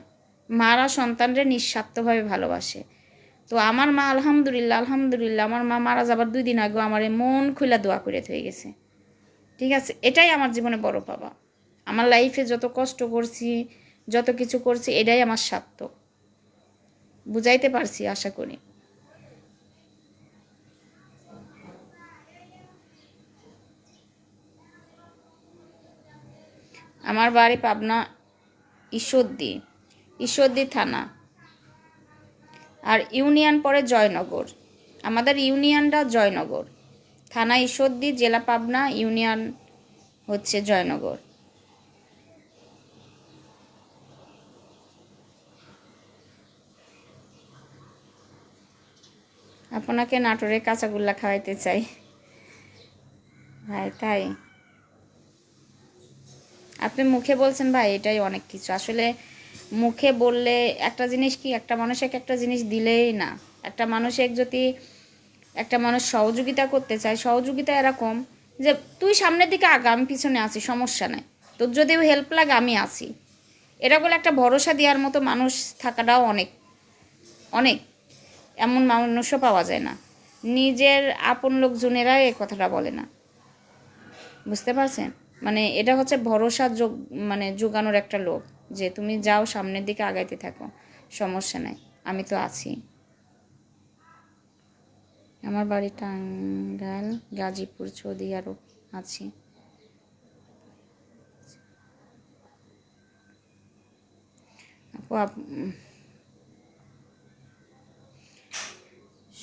মারা সন্তানরে নিঃস্বার্থভাবে ভালোবাসে। তো আমার মা আলহামদুলিল্লাহ আলহামদুলিল্লাহ, আমার মা মারা যাবার 2 দিন আগে আমার মন খুলে দোয়া করে হয়ে গেছে। ঠিক আছে, এটাই আমার জীবনে বড় পাওয়া। আমার লাইফে যত কষ্ট করছি, যত কিছু করছি, এটাই আমার সার্থক। বুঝাইতে পারছি আশা করি। আমার বাড়ি পাবনা ঈশ্বরদী থানা, আর ইউনিয়ন পড়ে জয়নগর। আমাদের ইউনিয়নটা জয়নগর, থানা ঈশ্বরদী, জেলা পাবনা, ইউনিয়ন হচ্ছে জয়নগর। আপনাকে নাটোরের কাঁচাগোল্লা খাওয়াইতে চাই ভাই। তাই আপনি মুখে বলছেন ভাই, এটাই অনেক কিছু। আসলে মুখে বললে একটা জিনিস কি, একটা মানুষকে একটা জিনিস দিলেই না। একটা মানুষ সহযোগিতা করতে চায়, সহযোগিতা এরকম যে তুই সামনের দিকে আগা, আমি পিছনে আছি, সমস্যা নাই, তোর যদিও হেল্প লাগে আমি আছি, এটা বলে একটা ভরসা দেওয়ার মতো মানুষ থাকাটাও অনেক অনেক। এমন মানুষও পাওয়া যায় না। নিজের আপন লোকজনেরা এই কথাটা বলে না, বুঝতে পারছেন? মানে এটা হচ্ছে ভরসা যোগানোর একটা লোক, যে তুমি যাও, সামনের দিকে আগাইতে থাকো, সমস্যা নাই, আমি তো আছি। আমার বাড়ি টাঙ্গাইল, গাজীপুর, সৌদি আরব আছি।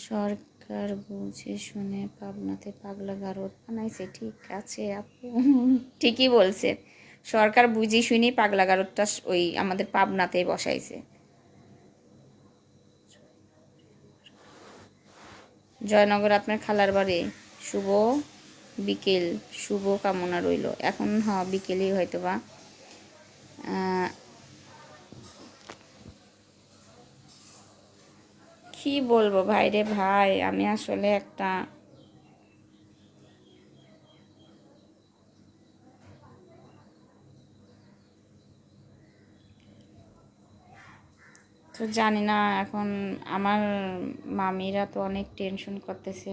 সরকার বুঝে শুনে পাবনাতে পাগলা গারদ বানাইছে। ঠিক আছে আপু, ঠিকই বলছে। সরকার বুঝে শুনি পাগলা গারদটা ওই আমাদের পাবনাতে বসাইছে। জয়নগর আপনার খালার বাড়ি। শুভ বিকেল, শুভ কামনা রইল। এখন বিকেলই হয়তো বা। কি বলবো ভাই রে ভাই, আমি আসলে একটা তো জানি না। এখন আমার মামিরা তো অনেক টেনশন করতেছে।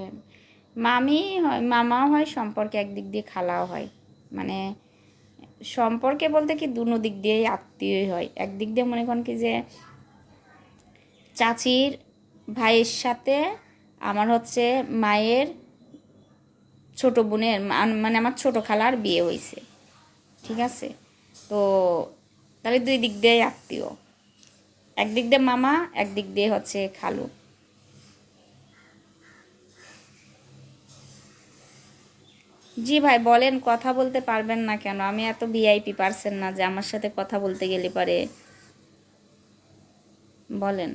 মামি হয়, মামাও হয়, সম্পর্কে একদিক দিয়ে খালাও হয়। মানে সম্পর্কে বলতে কি, দুনো দিক দিয়েই আত্মীয়ই হয়। একদিক দিয়ে মনে করেন কি যে চাচির ভাইয়ের সাথে আমার হচ্ছে মায়ের ছোট বোনের মানে আমার ছোট খালার বিয়ে হয়েছে। ঠিক আছে, তো তাহলে 2 দিক দিয়েই আত্মীয়। একদিক দিয়ে মামা, একদিক দিয়ে হচ্ছে খালু। জি ভাই বলেন, কথা বলতে পারবেন না কেন? আমি এত ভিআইপি পারছেন না যে আমার সাথে কথা বলতে গেলে পারে। বলেন।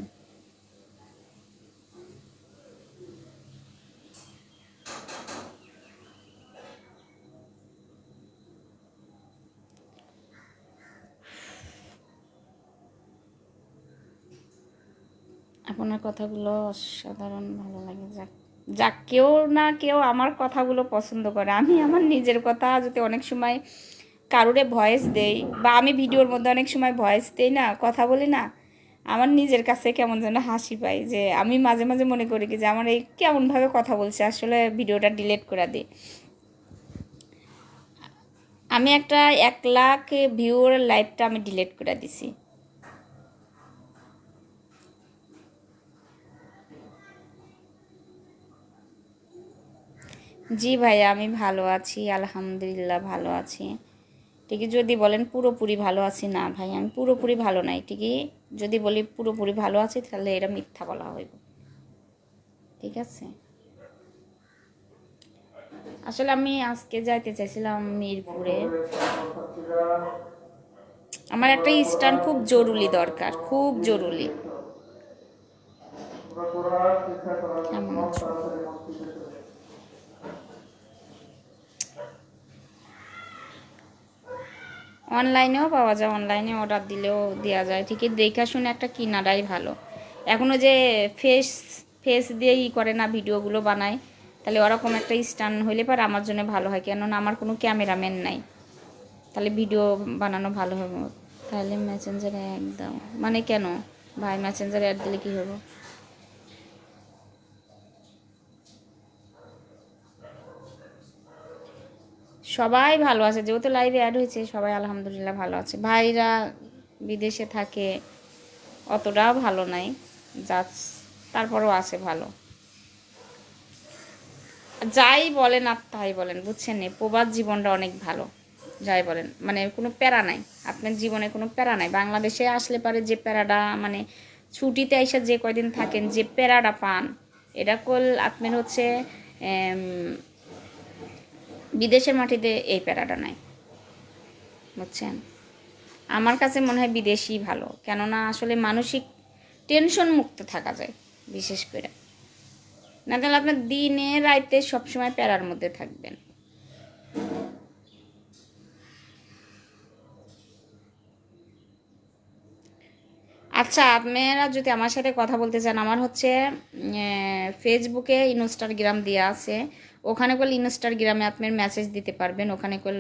আপনার কথাগুলো অসাধারণ ভালো লাগে। যাক যাক, কেউ না কেউ আমার কথাগুলো পছন্দ করে। আমি আমার নিজের কথা যদি অনেক সময় কারোরে ভয়েস দেই, বা আমি ভিডিওর মধ্যে অনেক সময় ভয়েস দেই না, কথা বলি না, আমার নিজের কাছে কেমন যেন হাসি পাই। যে আমি মাঝে মাঝে মনে করি কি যে আমার এই কেমনভাবে কথা বলছে, আসলে ভিডিওটা ডিলিট করে দিই। আমি একটা 1 লাখ ভিউর লাইভটা আমি ডিলিট করে দিছি। জি ভাইয়া, আমি ভালো আছি, আলহামদুলিল্লাহ ভালো আছি। ঠিকই যদি বলেন পুরোপুরি ভালো আছি, না ভাই আমি পুরোপুরি ভালো নাই। ঠিকই যদি বলি পুরোপুরি ভালো আছি, তাহলে এটা মিথ্যা বলা হইব। ঠিক আছে, আসলে আমি আজকে যাইতে চাইছিলাম মিরপুরে। আমার একটা স্ট্যান্ড খুব জরুরি দরকার, খুব জরুরি। কেমন আছো? অনলাইনেও পাওয়া যায়, অনলাইনে অর্ডার দিলেও দেওয়া যায়। ঠিকই দেখা শুনে একটা কিনাটাই ভালো। এখনও যে ফেস ফেস দিয়ে করে না ভিডিওগুলো বানায়, তাহলে ওরকম একটা স্ট্যান্ড হইলে পর আমার জন্য ভালো হয়, কেননা আমার কোনো ক্যামেরাম্যান নাই, তাহলে ভিডিও বানানো ভালো হবে। তাহলে মেসেঞ্জারে অ্যাড দাও মানে কেন ভাই? মেসেঞ্জারে অ্যাড দিলে কী হবে? সবাই ভালো আছে, যেহেতু লাইভে অ্যাড হয়েছে সবাই আলহামদুলিল্লাহ ভালো আছে। ভাইরা বিদেশে থাকে, অতটাও ভালো নাই, যা তারপরও আছে ভালো। যাই বলেন আর তাই বলেন, বুঝছেন নি, প্রবাস জীবনটা অনেক ভালো। যাই বলেন, মানে কোনো প্যারা নাই, আপনার জীবনে কোনো প্যারা নাই। বাংলাদেশে আসলে পারে যে প্যারাটা, মানে ছুটিতে এসে যে কয়দিন থাকেন যে প্যারাটা পান, এটা কল আপনার হচ্ছে বিদেশের মাটিতে এই প্যারাটা নাই, বুঝছেন। আমার কাছে মনে হয় বিদেশই ভালো, কেননা আসলে মানসিক টেনশন মুক্ত থাকা যায় বিশেষ করে, না তাহলে আপনার দিনে রাইতে সবসময় প্যারার মধ্যে থাকবেন। আচ্ছা, আপনারা যদি আমার সাথে কথা বলতে চান, আমার হচ্ছে ফেসবুকে ইনস্টাগ্রাম দেওয়া আছে, ওখানে কল ইনস্টাগ্রামে আপনার মেসেজ দিতে পারবেন, ওখানে কল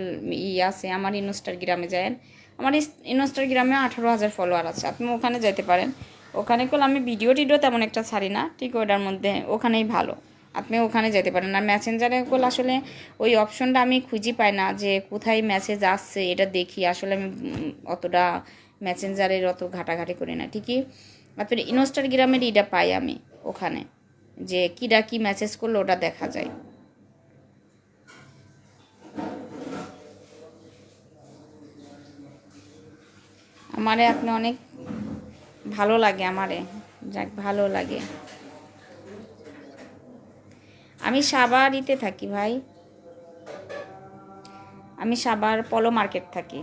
আছে, আমার ইনস্টাগ্রামে যায়, আমার ইনস্টাগ্রামে 18,000 ফলোয়ার আছে, আপনি ওখানে যেতে পারেন। ওখানে কল আমি ভিডিও টিডিও তেমন একটা ছাড়ি না, ঠিক ওটার মধ্যে ওখানেই ভালো, আপনি ওখানে যেতে পারেন। আর মেসেঞ্জারে কল আসলে ওই অপশনটা আমি খুঁজে পাই না, যে কোথায় মেসেজ আসছে এটা দেখি, আসলে আমি অতটা মেসেঞ্জারের অত ঘাটাঘাটি করি না, ঠিকই আপনার ইনস্টাগ্রামের এটা পাই আমি, ওখানে যে কিরা কি মেসেজ করলো ওটা দেখা যায়। আমারে আপনি অনেক ভালো লাগে, আমারে যাক ভালো লাগে। আমি সাভারিতে থাকি ভাই, আমি সাভার পলো মার্কেট থাকি,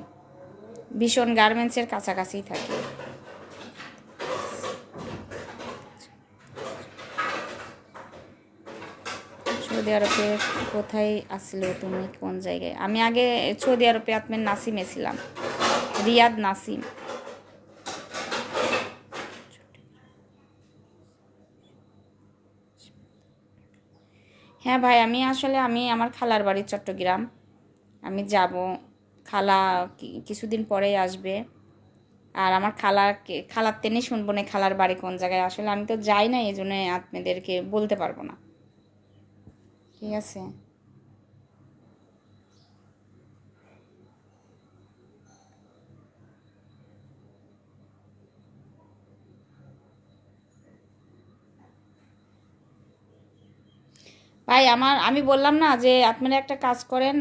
ভীষণ গার্মেন্টসের কাছাকাছি থাকি। সৌদি আরবে কোথায় আসলে তুমি, কোন জায়গায়? আমি আগে সৌদি আরবে আপনার নাসিমে ছিলাম, রিয়াদ নাসিম। হ্যাঁ ভাই, আমি আসলে আমার খালার বাড়ি চট্টগ্রাম, আমি যাব, খালা কিছুদিন পরেই আসবে। আর আমার খালার তেনে শুনবো না খালার বাড়ি কোন জায়গায়, আসলে আমি তো যাই না, এই জন্য আপনাদেরকে বলতে পারবো না, ঠিক আছে। ভাই আমি বললাম না যে আপনারা একটা কাজ করেন,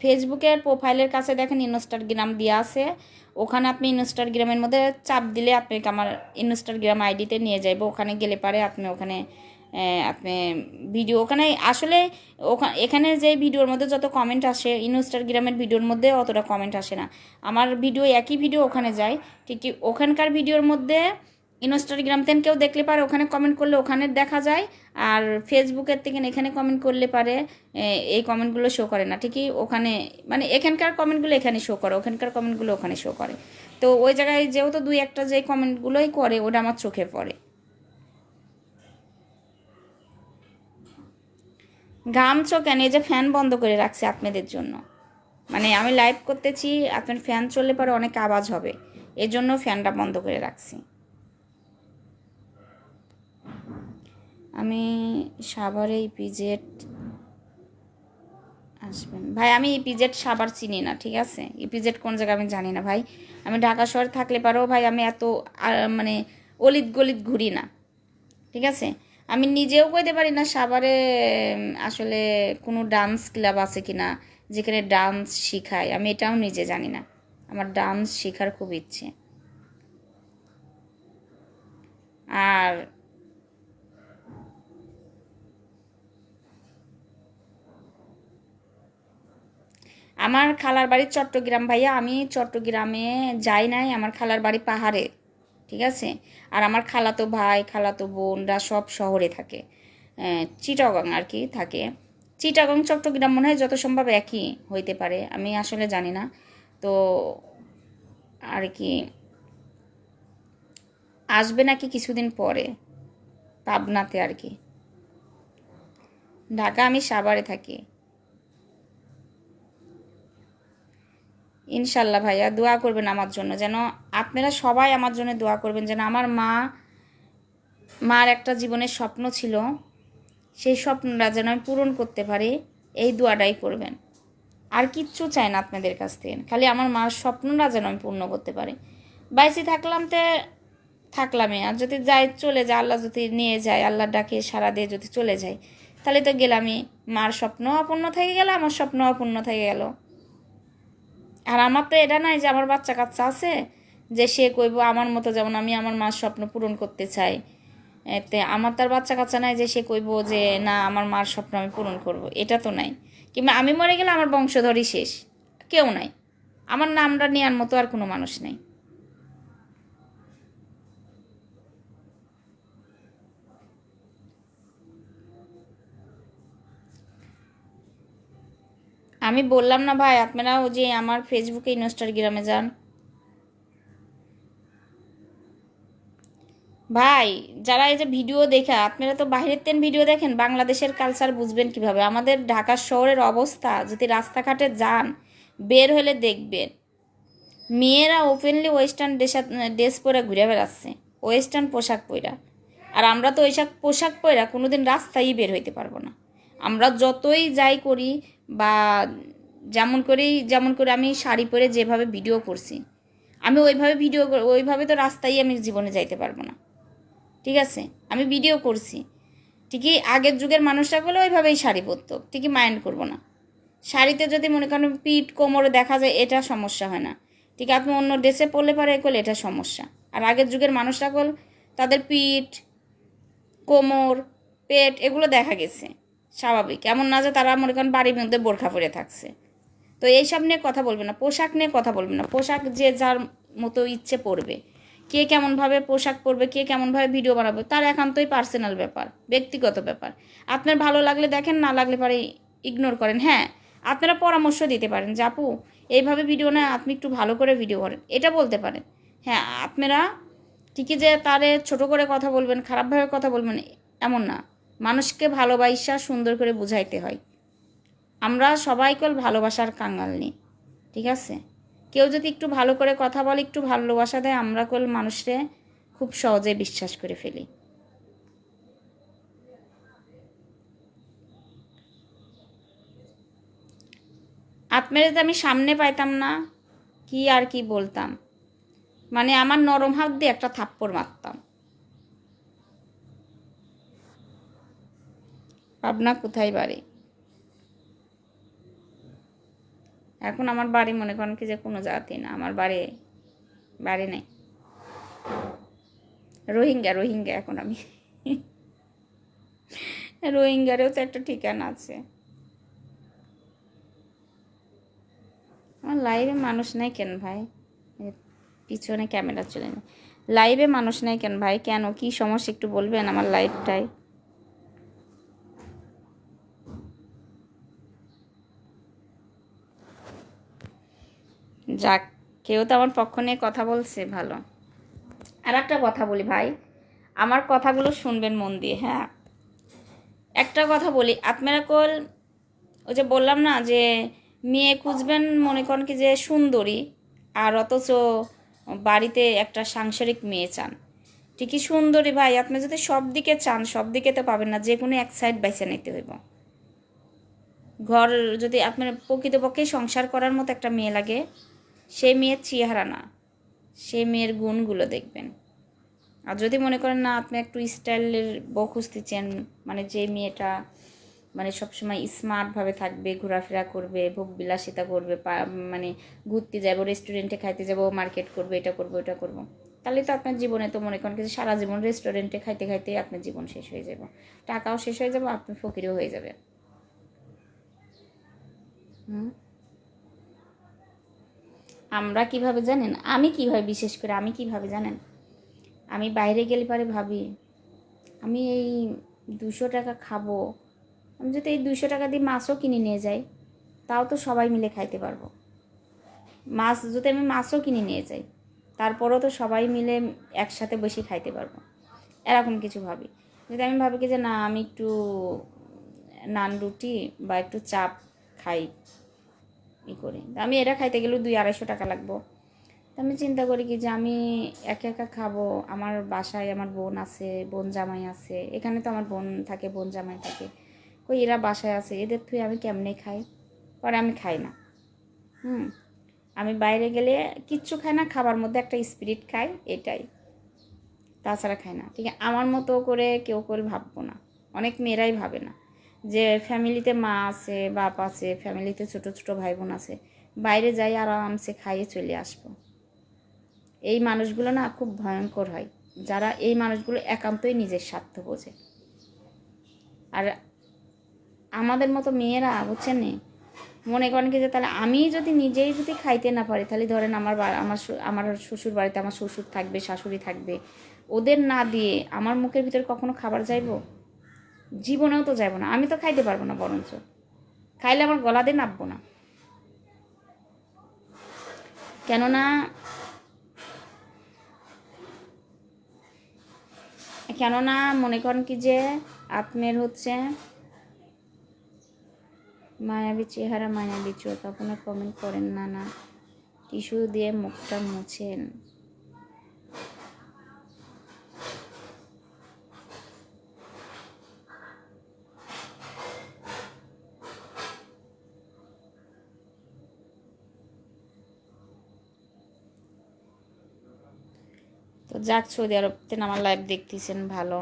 ফেসবুকের প্রোফাইলের কাছে দেখেন ইনস্টাগ্রাম দেওয়া আছে, ওখানে আপনি ইনস্টাগ্রামের মধ্যে চাপ দিলে আপনাকে আমার ইনস্টাগ্রাম আইডিতে নিয়ে যাইব, ওখানে গেলে পারে আপনি ওখানে আপনি ভিডিও ওখানে আসলে এখানে যে ভিডিওর মধ্যে যত কমেন্ট আসে, ইনস্টাগ্রামের ভিডিওর মধ্যে অতটা কমেন্ট আসে না। আমার ভিডিও একই ভিডিও ওখানে যায়, ঠিকই ওখানকার ভিডিওর মধ্যে ইনস্টাগ্রাম তেন কেউ দেখলে পারে, ওখানে কমেন্ট করলে ওখানে দেখা যায়, আর ফেসবুকের থেকে এখানে কমেন্ট করলে পারে এই কমেন্টগুলো শো করে না, ঠিকই ওখানে মানে এখানকার কমেন্টগুলো এখানে শো করে, ওখানকার কমেন্টগুলো ওখানে শো করে। তো ওই জায়গায় যেহেতু দুই একটা যে কমেন্টগুলোই করে ওটা আমার চোখে পড়ে। ঘামছো কেন? এই যে ফ্যান বন্ধ করে রাখছি আপনাদের জন্য, মানে আমি লাইভ করতেছি, আপনার ফ্যান চললে পরে অনেক আওয়াজ হবে, এজন্য ফ্যানটা বন্ধ করে রাখছি। আমি সাভারে ইপিজেড আসবেন ভাই, আমি ইপিজেড সাভার চিনি না, ঠিক আছে, ইপিজেড কোন জায়গায় আমি জানি না ভাই। আমি ঢাকা শহর থাকলে পারেও ভাই আমি এত মানে অলিত গলিত ঘুরি না, ঠিক আছে। আমি নিজেও কইতে পারি না সাভারে আসলে কোনো ডান্স ক্লাব আছে কিনা যেখানে ডান্স শেখায়, আমি এটাও নিজে জানি না, আমার ডান্স শেখার খুব ইচ্ছে। আর আমার খালার বাড়ি চট্টগ্রাম ভাইয়া, আমি চট্টগ্রামে যাই নাই, আমার খালার বাড়ি পাহাড়ে, ঠিক আছে। আর আমার খালাতো ভাই খালাতো বোনরা সব শহরে থাকে, চিটাগং আর কি থাকে। চিটাগং চট্টগ্রাম মনে হয় যত সম্ভব একই হইতে পারে, আমি আসলে জানি না। তো আর কি আসবে নাকি কিছুদিন পরে, পাবনাতে আর কি। ঢাকা আমি সাভারে থাকি। ইনশাল্লাহ ভাইয়া দোয়া করবেন আমার জন্য, যেন আপনারা সবাই আমার জন্য দোয়া করবেন, যেন আমার মার একটা জীবনের স্বপ্ন ছিল, সেই স্বপ্নটা যেন আমি পূরণ করতে পারি, এই দোয়াটাই করবেন। আর কিচ্ছু চাই না আপনাদের কাছ থেকে, খালি আমার মার স্বপ্নটা যেন আমি পূর্ণ করতে পারি। বাইসে থাকলামই, আর যদি যাই চলে যায়, আল্লাহ যদি নিয়ে যায়, আল্লাহর ডাকে সাড়া দিয়ে যদি চলে যায়, তাহলে তো গেলামই, মার স্বপ্ন অপূর্ণ থেকে গেল, আমার স্বপ্ন অপূর্ণ থেকে গেল। আর আমার তো এটা নাই যে আমার বাচ্চা কাচ্চা আছে যে সে কইব আমার মতো, যেমন আমি আমার মার স্বপ্ন পূরণ করতে চাই, এতে আমার তার বাচ্চা কাচ্চা নাই যে সে কইব যে না আমার মার স্বপ্ন আমি পূরণ করব, এটা তো নাই। কিংবা আমি মরে গেলে আমার বংশধরই শেষ, কেউ নাই, আমার নামটা নেওয়ার মতো আর কোনো মানুষ নেই। আমি বললাম না ভাই, আপনারাও যে আমার ফেসবুকে ইনস্টাগ্রামে যান ভাই, যারা এই যে ভিডিও দেখে, আপনারা তো বাইরের ভিডিও দেখেন, বাংলাদেশের কালচার বুঝবেন কিভাবে? আমাদের ঢাকা শহরের অবস্থা, যদি রাস্তাঘাটে যান বের হলে দেখবেন মেয়েরা ওপেনলি ওয়েস্টার্ন ড্রেস পরে ঘুরে বেড়াচ্ছে, ওয়েস্টার্ন পোশাক পরা। আর আমরা তো ওইসব পোশাক পরা কোনোদিন রাস্তায় বের হইতে পারবো না। আমরা যতই যাই করি বা যেমন করে আমি শাড়ি পরে যেভাবে ভিডিও করছি, আমি ওইভাবে তো রাস্তায় আমি জীবনে যাইতে পারবো না। ঠিক আছে, আমি ভিডিও করছি ঠিকই, আগের যুগের মানুষরা বলে ওইভাবেই শাড়ি পরতো, ঠিকই মাইন্ড করবো না। শাড়িতে যদি মনে করেন পিঠ কোমরে দেখা যায়, এটা সমস্যা হয় না। ঠিক আপনি অন্য ড্রেসে পরলে পারে করলে এটা সমস্যা। আর আগের যুগের মানুষরা বল তাদের পিঠ কোমর পেট এগুলো দেখা গেছে স্বাভাবিক, এমন না যে তারা মনে করেন বাড়ির মধ্যে বোরখা পরে থাকছে। তো এইসব নিয়ে কথা বলবে না, পোশাক নিয়ে কথা বলবে না। পোশাক যে যার মতো ইচ্ছে পরবে, কে কেমনভাবে পোশাক পরবে, কে কেমনভাবে ভিডিও বানাবে, তার একান্তই পার্সোনাল ব্যাপার, ব্যক্তিগত ব্যাপার। আপনার ভালো লাগলে দেখেন, না লাগলে পারে ইগনোর করেন। হ্যাঁ, আপনারা পরামর্শ দিতে পারেন যে আপু এইভাবে ভিডিও না, আপনি একটু ভালো করে ভিডিও করেন, এটা বলতে পারেন। হ্যাঁ, আপনারা ঠিকই যে তারে ছোট করে কথা বলবেন, খারাপভাবে কথা বলবেন এমন না। মানুষকে ভালোবাসা সুন্দর করে বুঝাইতে হয়। আমরা সবাইকে ভালোবাসার কাঙ্গাল নিই, ঠিক আছে? কেউ যদি একটু ভালো করে কথা বলে, একটু ভালোবাসা দেয়, আমরা কল মানুষরে খুব সহজে বিশ্বাস করে ফেলি। আপনারা যদি আমি সামনে পাইতাম না, কি আর কি বলতাম, মানে আমার নরম হাত দিয়ে একটা থাপ্পড় মারতাম। পাবনা কোথায় বাড়ি? এখন আমার বাড়ি মনে করেন কি যে কোনো জাতি না, আমার বাড়ি নেই, রোহিঙ্গা এখন আমি। রোহিঙ্গারেও তো একটা ঠিকানা আছে। আমার লাইভে মানুষ নাই কেন ভাই? পিছনে ক্যামেরা চলে না, লাইভে মানুষ নাই কেন ভাই? কেন, কি সমস্যা একটু বলবেন আমার লাইভটাই? যাক, কেউ তো আমার পক্ষ নিয়ে কথা বলছে, ভালো। আর একটা কথা বলি ভাই, আমার কথাগুলো শুনবেন মন দিয়ে। হ্যাঁ, একটা কথা বলি, আপনারা ওই যে বললাম না যে মেয়ে খুঁজবেন মনে করেন কি যে সুন্দরী, আর অথচ বাড়িতে একটা সাংসারিক মেয়ে চান। ঠিকই সুন্দরী ভাই, আপনি যদি সব দিকে চান, সব দিকে তো পাবেন না, যে কোনো এক সাইড বাইছে নিতে হইব। ঘর যদি আপনার প্রকৃতপক্ষে সংসার করার মতো একটা মেয়ে লাগে, সেই মেয়ের চেহারা না, সেই মেয়ের গুণগুলো দেখবেন। আর যদি মনে করেন না আপনি একটু স্টাইলের বউ খুঁজতেছেন, মানে যে মেয়েটা মানে সবসময় স্মার্টভাবে থাকবে, ঘোরাফেরা করবে, ভোগ বিলাসিতা করবে, মানে ঘুরতে যাবো, রেস্টুরেন্টে খাইতে যাবো, মার্কেট করবে, এটা করবো ওটা করবো, তাহলে তো আপনার জীবনে তো মনে করেন যে সারা জীবন রেস্টুরেন্টে খাইতে খাইতে আপনার জীবন শেষ হয়ে যাবে, টাকাও শেষ হয়ে যাবে, আপনি ফকিরও হয়ে যাবে। আমরা কিভাবে জানেন, আমি কিভাবে, বিশেষ করে আমি কিভাবে জানেন, আমি বাইরে গেলে পারে ভাবি আমি এই 200 টাকা খাবো, আমি যদি এই 200 টাকা দিয়ে মাছও কিনে নিয়ে যাই, তাও তো সবাই মিলে খাইতে পারবো। যদি আমি মাছও কিনে নিয়ে যাই, তারপরও তো সবাই মিলে একসাথে বসে খাইতে পারবো, এরকম কিছু ভাবি। যদি আমি ভাবি কি যে না আমি একটু নান রুটি বা একটু চাপ খাই করি, আমি এটা খাইতে গেলেও 200-250 টাকা লাগবো। তো আমি চিন্তা করি কি যে আমি একা একা খাবো, আমার বাসায় আমার বোন আছে, বোন জামাই আছে, এখানে তো আমার বোন থাকে, বোন জামাই থাকে, কই এরা বাসায় আছে, এদের তুই আমি কেমনে খাই, পরে আমি খাই না। আমি বাইরে গেলে কিচ্ছু খাই না, খাবার মধ্যে একটা স্পিরিট খাই, এটাই, তাছাড়া খাই না। ঠিক আছে, আমার মতো করে কেউ করে ভাববো না, অনেক মেয়েরাই ভাবে না যে ফ্যামিলিতে মা আছে, বাপ আছে, ফ্যামিলিতে ছোট ছোট ভাই বোন আছে, বাইরে যাই আরামসে খাইয়ে চলে আসবো। এই মানুষগুলো না খুব ভয়ঙ্কর হয়, যারা এই মানুষগুলো একান্তই নিজের স্বার্থ বোঝে। আর আমাদের মতো মেয়েরা বুঝছেন নি, মনে করেন কি যে তাহলে আমি যদি নিজেই যদি খাইতে না পারি, তাহলে ধরেন আমার শ্বশুর বাড়িতে আমার শ্বশুর থাকবে, শাশুড়ি থাকবে, ওদের না দিয়ে আমার মুখের ভিতরে কখনো খাবার যাইব? জীবনেও তো যাইব না, আমি তো খাইতে পারবো না, বরঞ্চ খাইলে আমার গলা দিয়ে নামবো না। কেননা মনে করেন কি যে আপনার হচ্ছে মায়াবী চেহারা, মায়াবী চোখ, আপনারা কমেন্ট করেন না, না টিস্যু দিয়ে মুখটা মুছেন। তো যাক, সৌদি আরব থেকে আমার লাইভ দেখতেছেন, ভালো।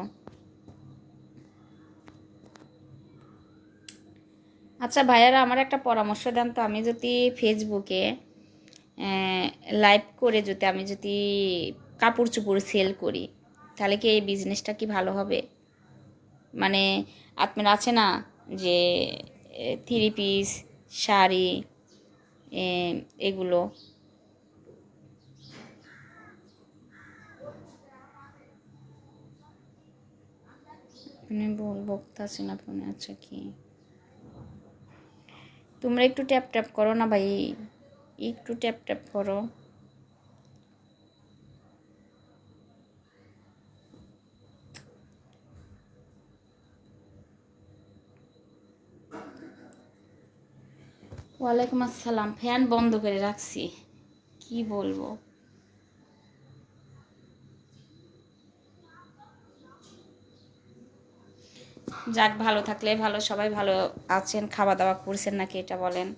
আচ্ছা ভাইয়ারা, আমার একটা পরামর্শ দেন তো, আমি যদি ফেসবুকে লাইভ করে আমি যদি কাপড় চোপড় সেল করি, তাহলে কি এই বিজনেসটা কি ভালো হবে? মানে আপনার আছে না যে 3 পিস, শাড়ি, এগুলো মানে বকতাছি না ফোনে। আচ্ছা, কি তোমরা একটু ট্যাপ ট্যাপ করো না ভাই, একটু ট্যাপ ট্যাপ করো। ওয়ালাইকুম আসসালাম। ফ্যান বন্ধ করে রাখছি, কি বলবো। যাক, ভালো থাকলে ভালো, সবাই ভালো আছেন, খাওয়া দাওয়া করছেন নাকি এটা বলেন।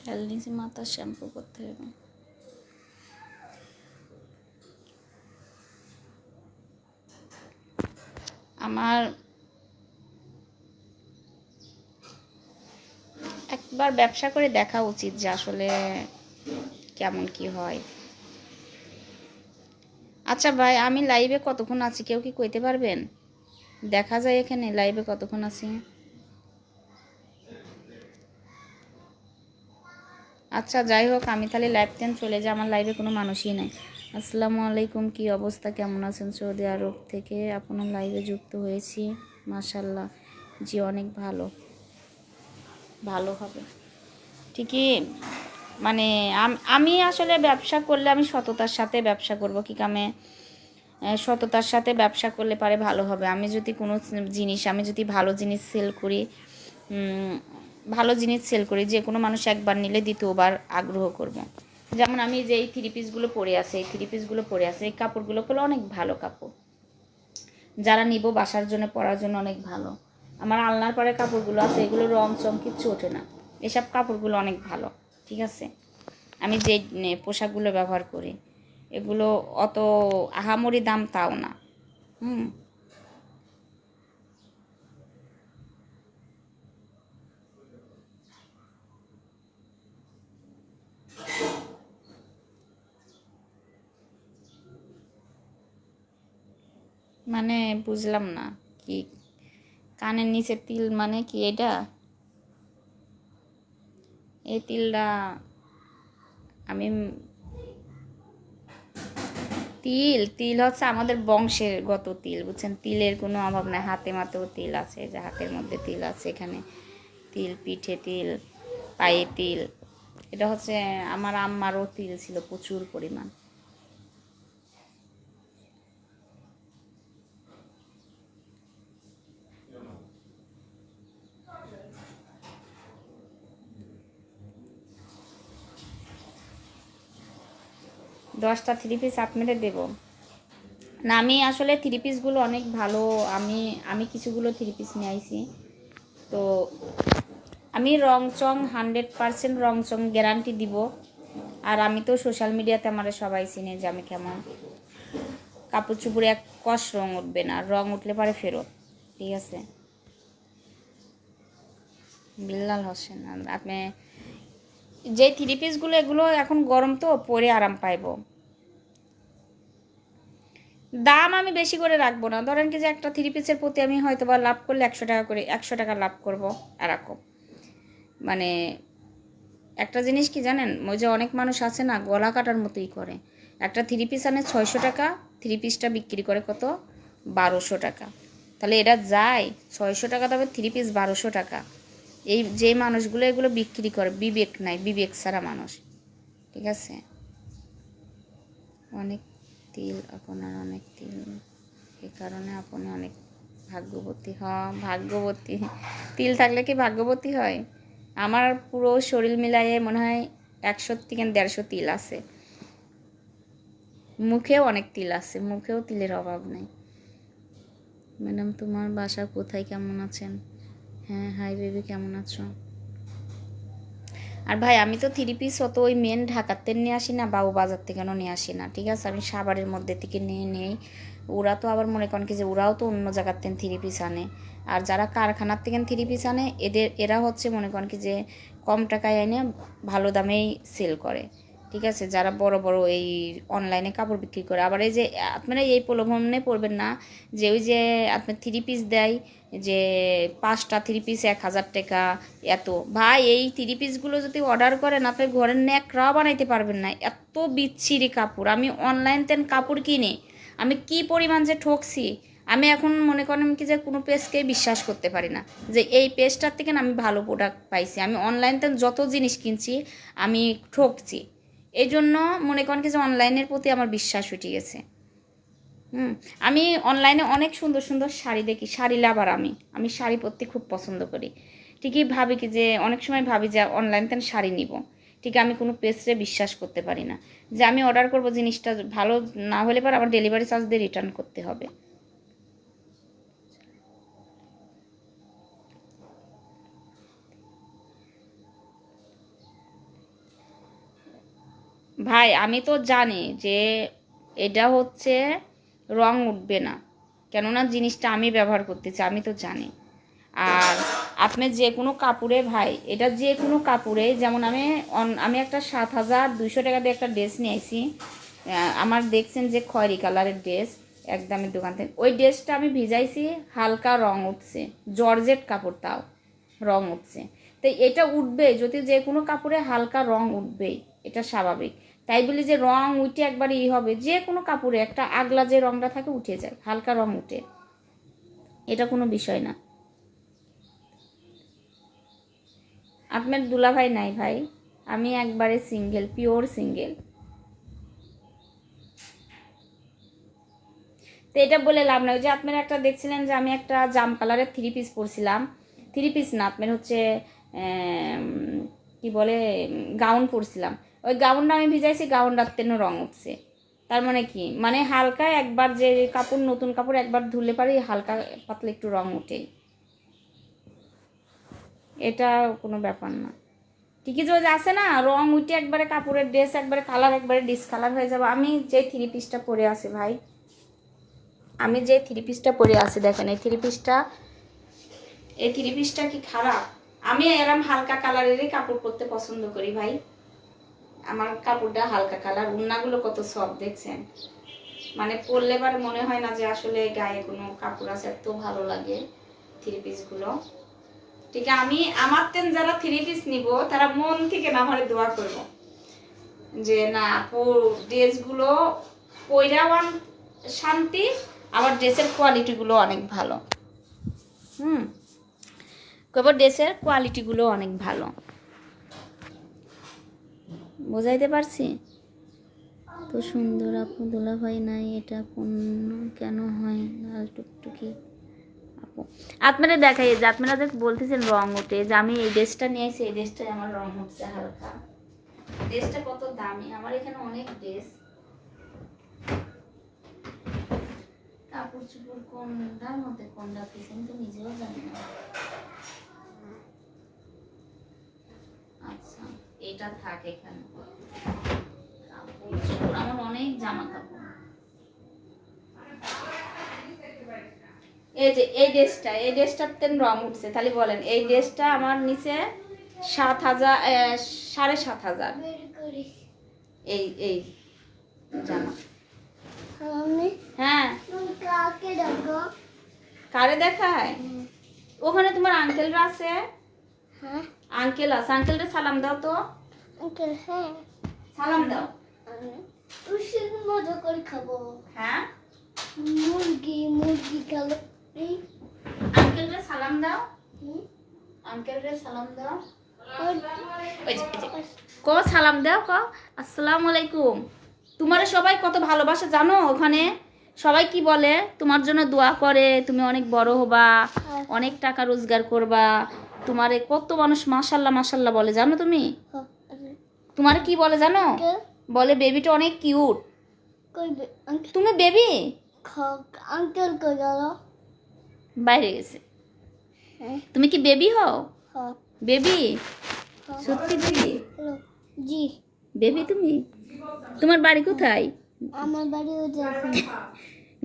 তেল নিচে মাথা শ্যাম্পু করতে হবে। আমার একবার ব্যবসা করে দেখা উচিত যে আসলে কেমন কি হয়। আচ্ছা ভাই, আমি লাইভে কতক্ষণ আছি কেউ কি কইতে পারবেন? দেখা যায় এখানে লাইভে কতক্ষণ আছি। আচ্ছা যাই হোক, আমি তাহলে লাইভ চলে যাই, আমার লাইভে কোনো মানুষই নাই। আসসালামু আলাইকুম, কি অবস্থা, কেমন আছেন? সৌদি আরব থেকে আপনার লাইভে যুক্ত হয়েছি, মাশাল্লাহ। জি অনেক ভালো, ভালো হবে ঠিকই। মানে আমি আসলে ব্যবসা করলে আমি সততার সাথে ব্যবসা করব, কি কামে সততার সাথে ব্যবসা করলে পারে ভালো হবে। আমি যদি কোনো জিনিস, আমি যদি ভালো জিনিস সেল করি, ভালো জিনিস সেল করি, যে কোনো মানুষ একবার নিলে দ্বিতীয়বার আগ্রহ করব। যেমন আমি যে এই 3 পিসগুলো পরে আছে, এই কাপড়গুলো হলো অনেক ভালো কাপড়, যারা নিব বাসার জন্য, পরার জন্য অনেক ভালো। আমার আলনার পরে কাপড়গুলো আছে, এগুলো রং চং কিচ্ছু ওঠে না, এসব কাপড়গুলো অনেক ভালো। ঠিক আছে, আমি যে পোশাকগুলো ব্যবহার করি এগুলো অত আহামরি দাম তাও না। মানে বুঝলাম না, কি কানের নিচে তিল মানে কি এটা? এই তিলটা আমি তিল তিল হচ্ছে আমাদের বংশের গত তিল, বুঝছেন? তিলের কোনো অভাব নাই, হাতে মাতেও তিল আছে, যে হাতের মধ্যে তিল আছে, এখানে তিল, পিঠে তিল, পায়ে তিল। এটা হচ্ছে আমার আম্মারও তিল ছিল প্রচুর পরিমাণ। দশটা থ্রি পিস আপনাদের দেবো না, আমি আসলে থ্রি পিসগুলো অনেক ভালো। আমি আমি কিছুগুলো থ্রি পিস নিয়ে আইছি। তো আমি রং চং 100% রং চং গ্যারান্টি দিব। আর আমি তো সোশ্যাল মিডিয়াতে আমার সবাই চিনে যে আমি কেমন। কাপড় চুপড়ে এক কষ রং উঠবে না, রং উঠলে পারে ফেরত। ঠিক আছে, বিল্লাল হোসেন। আর আপনি যে থ্রি পিসগুলো, এগুলো এখন গরম তো পরে আরাম পাইব। দাম আমি বেশি করে রাখবো না। ধরেন কি যে একটা থ্রি পিসের প্রতি আমি হয়তো বা লাভ করলে 100 টাকা করে, 100 টাকা লাভ করব এরকম। মানে একটা জিনিস কি জানেন, ওই যে অনেক মানুষ আছে না গলা কাটার মতোই করে। একটা থ্রি পিস আনে 600 টাকা, থ্রি পিসটা বিক্রি করে কত 1200 টাকা। তাহলে এটা যায় 600 টাকা তবে থ্রি পিস 1200 টাকা। এই যে মানুষগুলো এগুলো বিক্রি করে, বিবেক নাই, বিবেক ছাড়া মানুষ। ঠিক আছে, অনেক তিল, আপনার অনেক তিল, এই কারণে আপনি অনেক ভাগ্যবতী। ভাগ্যবতী। তিল থাকলে কি ভাগ্যবতী হয়? আমার পুরো শরীর মিলাইয়ে মনে হয় 100 থেকে 150 তিল আছে। মুখেও অনেক তিল আছে, মুখেও তিলের অভাব নেই। ম্যাডাম তোমার বাসা কোথায়, কেমন আছেন? হ্যাঁ, হাই বেবি, কেমন আছো? আর ভাই আমি তো থ্রি পিস অত ওই মেন ঢাকাতে নিয়ে আসি না, বাবু বাজার থেকে নিয়ে আসি না। ঠিক আছে, আমি সাভারের মধ্যে থেকে নিয়ে নেই। ওরা তো আবার মনে করেন কি যে ওরাও তো অন্য জায়গার থেকে থ্রি পিস আনে। আর যারা কারখানার থেকে থ্রি পিস আনে এরা হচ্ছে মনে করেন কি যে কম টাকায় এনে ভালো দামেই সেল করে। ঠিক আছে, যারা বড় বড় এই অনলাইনে কাপড় বিক্রি করে। আবার এই যে আপনারা এই প্রলোভনে পড়বেন না যে ওই যে আপনার থ্রি পিস দেয় যে 5টা থ্রি পিস 1000 টাকা এত। ভাই এই থ্রি পিসগুলো যদি অর্ডার করেন আপনি ঘরের ন্যাকড়াও বানাইতে পারবেন না, এত বিচ্ছিরি কাপড়। আমি অনলাইন তেন কাপড় কিনে আমি কি পরিমাণ যে ঠকছি। আমি এখন মনে করেন কি যে কোনো পেজকেই বিশ্বাস করতে পারি না যে এই পেজটার থেকে আমি ভালো প্রোডাক্ট পাইছি। আমি অনলাইন তেন যত জিনিস কিনছি আমি ঠকছি। এই জন্য মনে করেন কি যে অনলাইনের প্রতি আমার বিশ্বাস উঠে গেছে। আমি অনলাইনে অনেক সুন্দর সুন্দর শাড়ি দেখি, শাড়ি লাভার আমি শাড়ি পরতে খুব পছন্দ করি। ঠিকই ভাবি কি যে অনেক সময় ভাবি যে অনলাইন থেকে শাড়ি নিব, ঠিক আমি কোনো পেজে বিশ্বাস করতে পারি না যে আমি অর্ডার করব জিনিসটা ভালো না হলে পর আবার ডেলিভারি চার্জ দিয়ে রিটার্ন করতে হবে। ভাই আমি তো জানি যে এটা হচ্ছে রং উঠবে না, কেননা জিনিসটা আমি ব্যবহার করতেছি, আমি তো জানি। আর আপনি যে কোনো কাপড়ে ভাই, এটা যে কোনো কাপড়ে, যেমন আমি একটা 7200 টাকা দিয়ে একটা ড্রেস নিয়ে আসি। আমার দেখছেন যে খয়েরি কালারের ড্রেস, একদমই দোকান থেকে। ওই ড্রেসটা আমি ভিজাইছি, হালকা রং উঠছে, জর্জেট কাপড়, তাও রং উঠছে। তো এটা উঠবে, যদি যে কোনো কাপড়ে হালকা রং উঠবেই, এটা স্বাভাবিক। তাই বলি যে রং উঠে একবার হবে, যে কোনো কাপড়ে একটা আগলা যে রংটা থাকে উঠে যায়, হালকা রং উঠে, এটা কোনো বিষয় না। আপনার দুলাভাই নাই ভাই, আমি একবারে সিঙ্গেল, পিওর সিঙ্গেল। তো এটা বলে লাভ নয় যে আপনারা একটা দেখছিলেন যে আমি একটা জাম কালারের থ্রি পিস পরছিলাম, থ্রি পিস না আপনার হচ্ছে কি বলে গাউন পরছিলাম। ওই গাউনটা আমি ভিজাইছি, গাউনটার তেন রং উঠছে। তার মানে কি, মানে হালকা একবার যে কাপড়, নতুন কাপড় একবার ধুলে পারে হালকা পাতলা একটু রং উঠে, এটা কোনো ব্যাপার না। ঠিকই যে আছে না রং উঠে একবারে কাপড়ের ড্রেস একবারে কালার একবারে ডিসকালার হয়ে যাবে। আমি যে থ্রি পিসটা পরে আছি ভাই, আমি যে থ্রি পিসটা পরে আছি দেখেন, এই থ্রি পিসটা কি খারাপ? আমি এরম হালকা কালারেরই কাপড় পরতে পছন্দ করি ভাই। আমার কাপড়টা হালকা কালার, উন্নাগুলো কত সফট দেখছেন, মানে পরলে পরে মনে হয় না যে আসলে গায়ে কোনো কাপড় আছে, এত ভালো লাগে থ্রি পিসগুলো। ঠিক আমি আমার তেন যারা থ্রি পিস নিব তারা মন থেকে না আমার দোয়া করব যে না আপু ড্রেসগুলো পয়রাও শান্তি, আবার ড্রেসের কোয়ালিটিগুলো অনেক ভালো। কবে ড্রেসের কোয়ালিটিগুলো অনেক ভালো। বোঝাইতে পারছি? তো সুন্দর আপু, দুলাভাই নাই, এটা কোন কেন হয় লাল টুকটুকি আপু? আপনারা দেখাই যে আপনারা যে বলতেছেন রং ওঠে, যে আমি এই ড্রেসটা নিয়ে এসে এই ড্রেসটাই আমার রং উঠছে হালকা। ড্রেসটা কত দামি, আমার এখানে অনেক ড্রেস। কাপড় চোপড় কোনটার মধ্যে কোনটা পিস আমি তো নিজেও জানি না। আচ্ছা, এটা থাকে এখানে। কাপড় চোপড় আমার অনেক জামা কাপড়। এই যে এই ড্রেসটার রং উঠছে, তাহলে বলেন এই ড্রেসটা আমার নিচে 7,000 7,500। বের করি এই এই জামা। আমি হ্যাঁ, তুমি কাকে ডাকো? কারে দেখায়? ওখানে তোমার আঙ্কেলরা আছে। হ্যাঁ আঙ্কেল আছে, আঙ্কেলরে সালাম দাও তো। আঙ্কেল, হ্যাঁ সালাম দাও। উষির মজা করে খাবো। হ্যাঁ, মুরগি খাবো। আঙ্কেলরে সালাম দাও। আঙ্কেলরে সালাম দাও। ওই যে, ক সালাম দাও, ক আসসালামু আলাইকুম। তোমার সবাই কত ভালোবাসে জানো? ওখানে সবাই কি বলে? তোমার জন্য দোয়া করে, তুমি অনেক বড় হবা, অনেক টাকা রোজগার করবা। তোমারে কত মানুষ মাশাল্লাহ মাশাল্লাহ বলে জানো তুমি? তোমার কি বলে জানো? বলে বেবিটা অনেক কিউট। তুমি বেবি? আঙ্কেল কই গেল? বাইরে গেছে। তুমি কি বেবি হও? বেবি? সত্যি বেবি? জি। বেবি তুমি? তোমার বাড়ি কোথায়? আমার বাড়ি ওই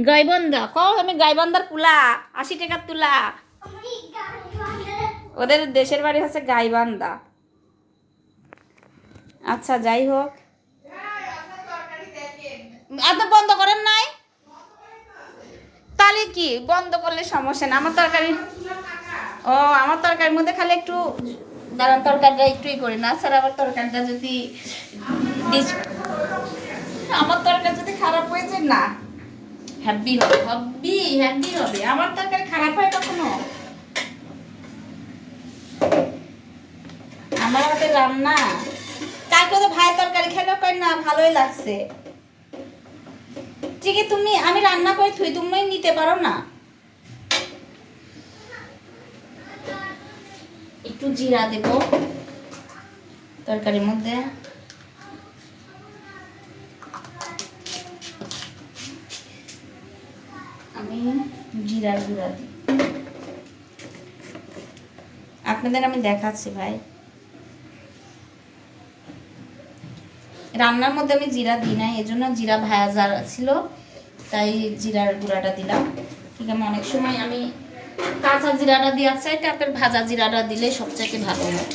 গাইবান্ধা। কও আমি গাইবান্ধার পুলা, 80 টাকার তুলা। ওদের দেশের বাড়ি হচ্ছে গাইবান্ধা। আচ্ছা, যাই হোক, আপনি বন্ধ করেন নাই? তাহলে কি বন্ধ করলে সমস্যা না। আমার তরকারি, ও আমার তরকারির মধ্যে খালি একটু দাঁড়ান, তরকারিটা একটুই করি না স্যার। আবার তরকারিটা যদি আমার তরকারি যদি খারাপ হয়ে যায় না, হ্যাপি হবে, হ্যাপি হবে। আমার তরকারি খারাপ হয় কখনো? আমার হাতে রান্না। কালকে তো ভাই তরকারি খেলে কই না ভালোই লাগছে। ঠিকই, তুমি আমি রান্না করে থুই, তুমি নিতে পারো না? একটু জিরা দেব তরকারির মধ্যে। আমি জিরার গুঁড়া দিই। আপনাদের আমি দেখাচ্ছি ভাই, রান্নার মধ্যে আমি জিরা দিই না, এজন্য জিরা ভাজা ছিল তাই জিরার গুঁড়াটা দিলাম। ঠিক আছে, অনেক সময় আমি কাঁচা জিরাটা দেওয়ার চাইতে আপনার ভাজা জিরাটা দিলে সবচেয়ে ভালো হয়।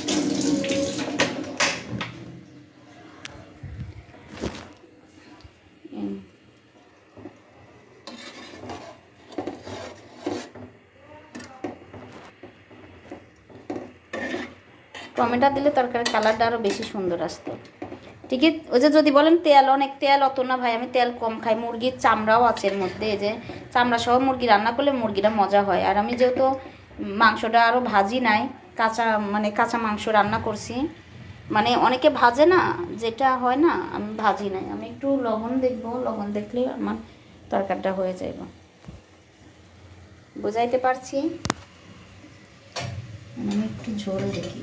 টমেটো দিলে তরকারির কালারটা আরও বেশি সুন্দর আসতো। ঠিক আছে, ওই যে যদি বলেন তেল, অনেক তেল অত না ভাই, আমি তেল কম খাই। মুরগির চামড়াও আছে এর মধ্যে, এই যে চামড়া সহ মুরগি রান্না করলে মুরগিটা মজা হয়। আর আমি যেহেতু মাংসটা আরও ভাজি নাই, কাঁচা মাংস রান্না করছি, মানে অনেকে ভাজে না, যেটা হয় না, আমি ভাজি নাই। আমি একটু লবণ দেখবো, লবণ দেখলে আমার তরকারিটা হয়ে যাইব। বুঝাইতে পারছি? আমি একটু ঝোল দেখি।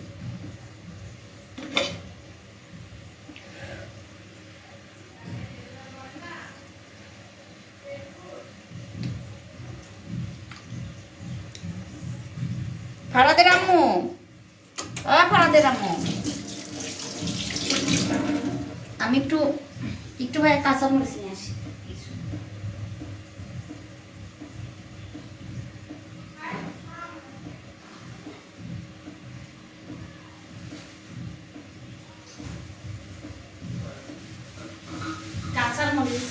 ফারাদের আম্মু, ফারাদের আম্মু, আমি একটু ভাই কাঁচা মরিচ নিয়ে আসি। কাঁচা মরিচ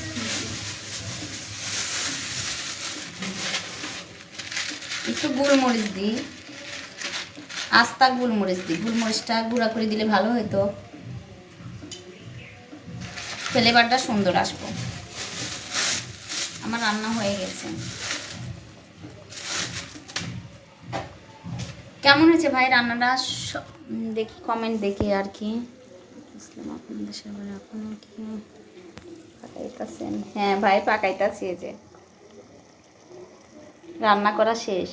একটু গোলমরিচ দিই, আস্তা গোলমরিচ দিই। গোলমরিচটা গুঁড়া করে দিলে ভালো হতো, ফ্লেভারটা সুন্দর আসবো। আমার রান্না হয়ে গেছে। কেমন হয়েছে ভাই রান্নাটা? দেখি কমেন্ট দেখি আর কি। আসলাম আপনাদের সবাই। এখনো কি পাকাইতেছেন? হ্যাঁ ভাই, পাকাইতেছি। এই যে রান্না করা শেষ,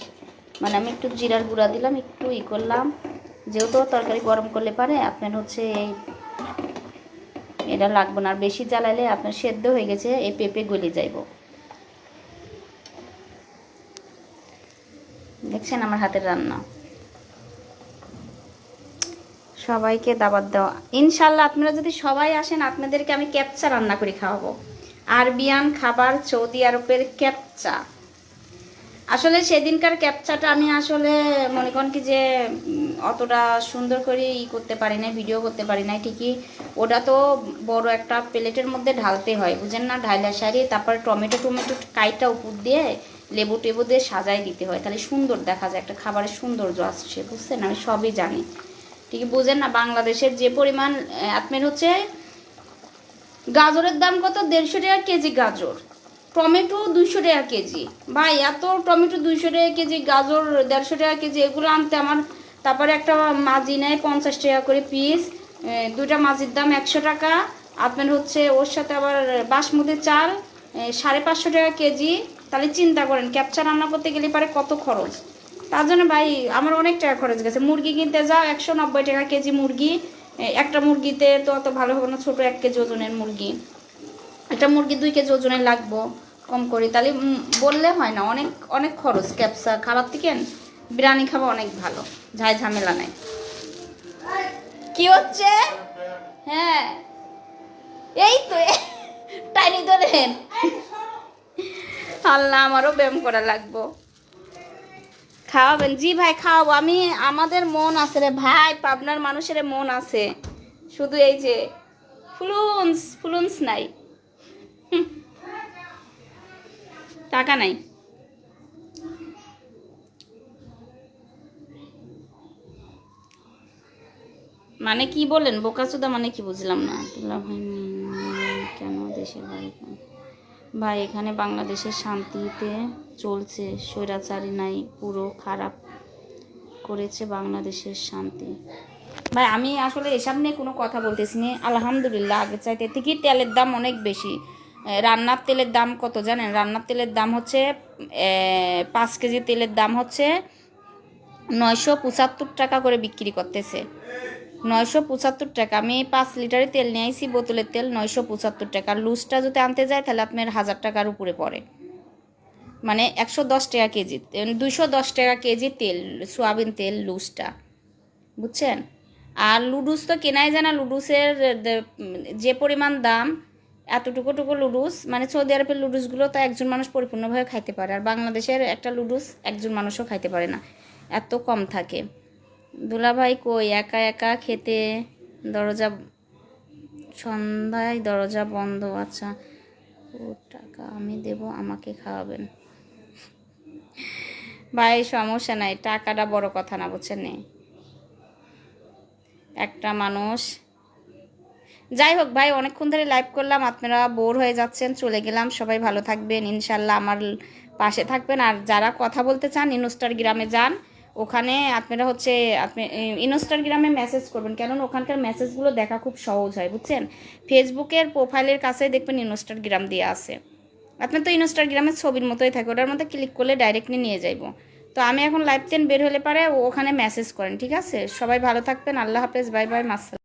মানে আমি একটু জিরার গুঁড়া দিলাম, একটু করলাম, যেহেতু তরকারি গরম করলে পারে আপনার হচ্ছে এই এটা লাগবে না। আর বেশি জ্বালাইলে আপনার সেদ্ধ হয়ে গেছে, এই পেঁপে গলে যাইব। দেখছেন আমার হাতের রান্না। সবাইকে দাওয়াত দেওয়া ইনশাল্লাহ। আপনারা যদি সবাই আসেন, আপনাদেরকে আমি ক্যাপচা রান্না করে খাওয়াবো। আরবিয়ান খাবার, সৌদি আরবের ক্যাপচা। আসলে সেদিনকার ক্যাপচাটা আমি আসলে মনে করেন কি যে অতটা সুন্দর করে করতে পারি নাই, ভিডিও করতে পারি নাই ঠিকই। ওটা তো বড় একটা প্লেটের মধ্যে ঢালতে হয়, বুঝেন না, ঢাইলা সারি তারপর টমেটো কাইটা উপর দিয়ে লেবু টেবু দিয়ে সাজাই দিতে হয়, তাহলে সুন্দর দেখা যায়, একটা খাবারের সৌন্দর্য আসছে, বুঝছেন। আমি সবই জানি ঠিকই, বুঝেন না। বাংলাদেশের যে পরিমাণ আপনার হচ্ছে গাজরের দাম কত, 150 টাকা কেজি গাজর। টমেটো 200 টাকা কেজি। ভাই এত টমেটো 200 টাকা কেজি, গাজর 150 টাকা কেজি, এগুলো আনতে আমার, তারপরে একটা মাজি নেয় 50 টাকা করে পিস, দুইটা মাজির দাম 100 টাকা। আপনার হচ্ছে ওর সাথে আবার বাসমতি চাল 550 টাকা কেজি। তাহলে চিন্তা করেন ক্যাপচা রান্না করতে গেলে পারে কত খরচ। তার জন্য ভাই আমার অনেক টাকা খরচ গেছে। মুরগি কিনতে যাও 190 টাকা কেজি মুরগি। একটা মুরগিতে তো অত ভালো হবে না, ছোটো 1 কেজি ওজনের মুরগি। একটা মুরগি 2 কেজি ওজনের লাগবো কম করে, তাহলে বললে হয় না, অনেক অনেক খরচ। ক্যাপসা খাবার থেকে বিরিয়ানি খাওয়া অনেক ভালো, ঝাই ঝামেলা নাই। কি হচ্ছে? হ্যাঁ এই তো টাইনি ধরেন। আল্লাহ, আমারও ব্যায়াম করা লাগবো। খাওয়াবেন? জি ভাই খাওয়াবো আমি। আমাদের মন আছে রে ভাই, পাবনার মানুষের মন আছে, শুধু এই যে ফুলুন্স নাই, টাকা নাই। মানে কি বলেন বোকাচোদা, মানে কি বুঝলাম না। ভাই কেন দেশের বাড়ি ভাই, এখানে বাংলাদেশের শান্তিতে চলছে, স্বৈরাচারী নাই, পুরো খারাপ করেছে বাংলাদেশের শান্তি। ভাই আমি আসলে এসব নিয়ে কোনো কথা বলতেছি না। আলহামদুলিল্লাহ আগে চাইতে ঠিকই তেলের দাম অনেক বেশি। রান্নার তেলের দাম কত জানেন? রান্নার তেলের দাম হচ্ছে 5 কেজি তেলের দাম হচ্ছে 975 টাকা করে বিক্রি করতেছে। 975 টাকা। আমি 5 লিটারের তেল নিয়ে আইছি, বোতলের তেল 975 টাকা। লুজটা যদি আনতে যায় তাহলে আপনার 1000 টাকার উপরে পড়ে, মানে 110 টাকা কেজি, 210 টাকা কেজি তেল, সোয়াবিন তেল লুজটা, বুঝছেন। আর লুডুস তো কেনাই যায় না। লুডুসের যে পরিমাণ দাম, এতটুকু লুডুস, মানে সৌদি আরবের লুডুসগুলো তো একজন মানুষ পরিপূর্ণভাবে খাইতে পারে, আর বাংলাদেশের একটা লুডুস একজন মানুষও খাইতে পারে না, এত কম থাকে। দুলাভাই কই? একা একা খেতে দরজা, সন্ধ্যায় দরজা বন্ধ। আচ্ছা, ও টাকা আমি দেব, আমাকে খাওয়াবেন। ভাই সমস্যা নাই, টাকাটা বড় কথা না, বুঝছেন। একটা মানুষ, যাই হোক ভাই, অনেকক্ষণ ধরে লাইভ করলাম, আপনারা বোর হয়ে যাচ্ছেন, চলে গেলাম। সবাই ভালো থাকবেন, ইনশাল্লাহ আমার পাশে থাকবেন। আর যারা কথা বলতে চান ইনস্টার গ্রামে যান, ওখানে আপনারা হচ্ছে আপনি ইনস্টার গ্রামে মেসেজ করবেন, কেন ওখানকার মেসেজগুলো দেখা খুব সহজ হয়, বুঝছেন। ফেসবুকের প্রোফাইলের কাছে দেখবেন ইনস্টার গ্রাম দিয়ে আছে। আপনার তো ইনস্টার গ্রামের ছবির মতোই থাকে, ওটার মধ্যে ক্লিক করলে ডাইরেক্টলি নিয়ে যাইব। তো আমি এখন লাইভ বের হলে পারে ওখানে মেসেজ করেন, ঠিক আছে। সবাই ভালো থাকবেন, আল্লাহ হাফেজ, বাই বাই, মাসসালাম।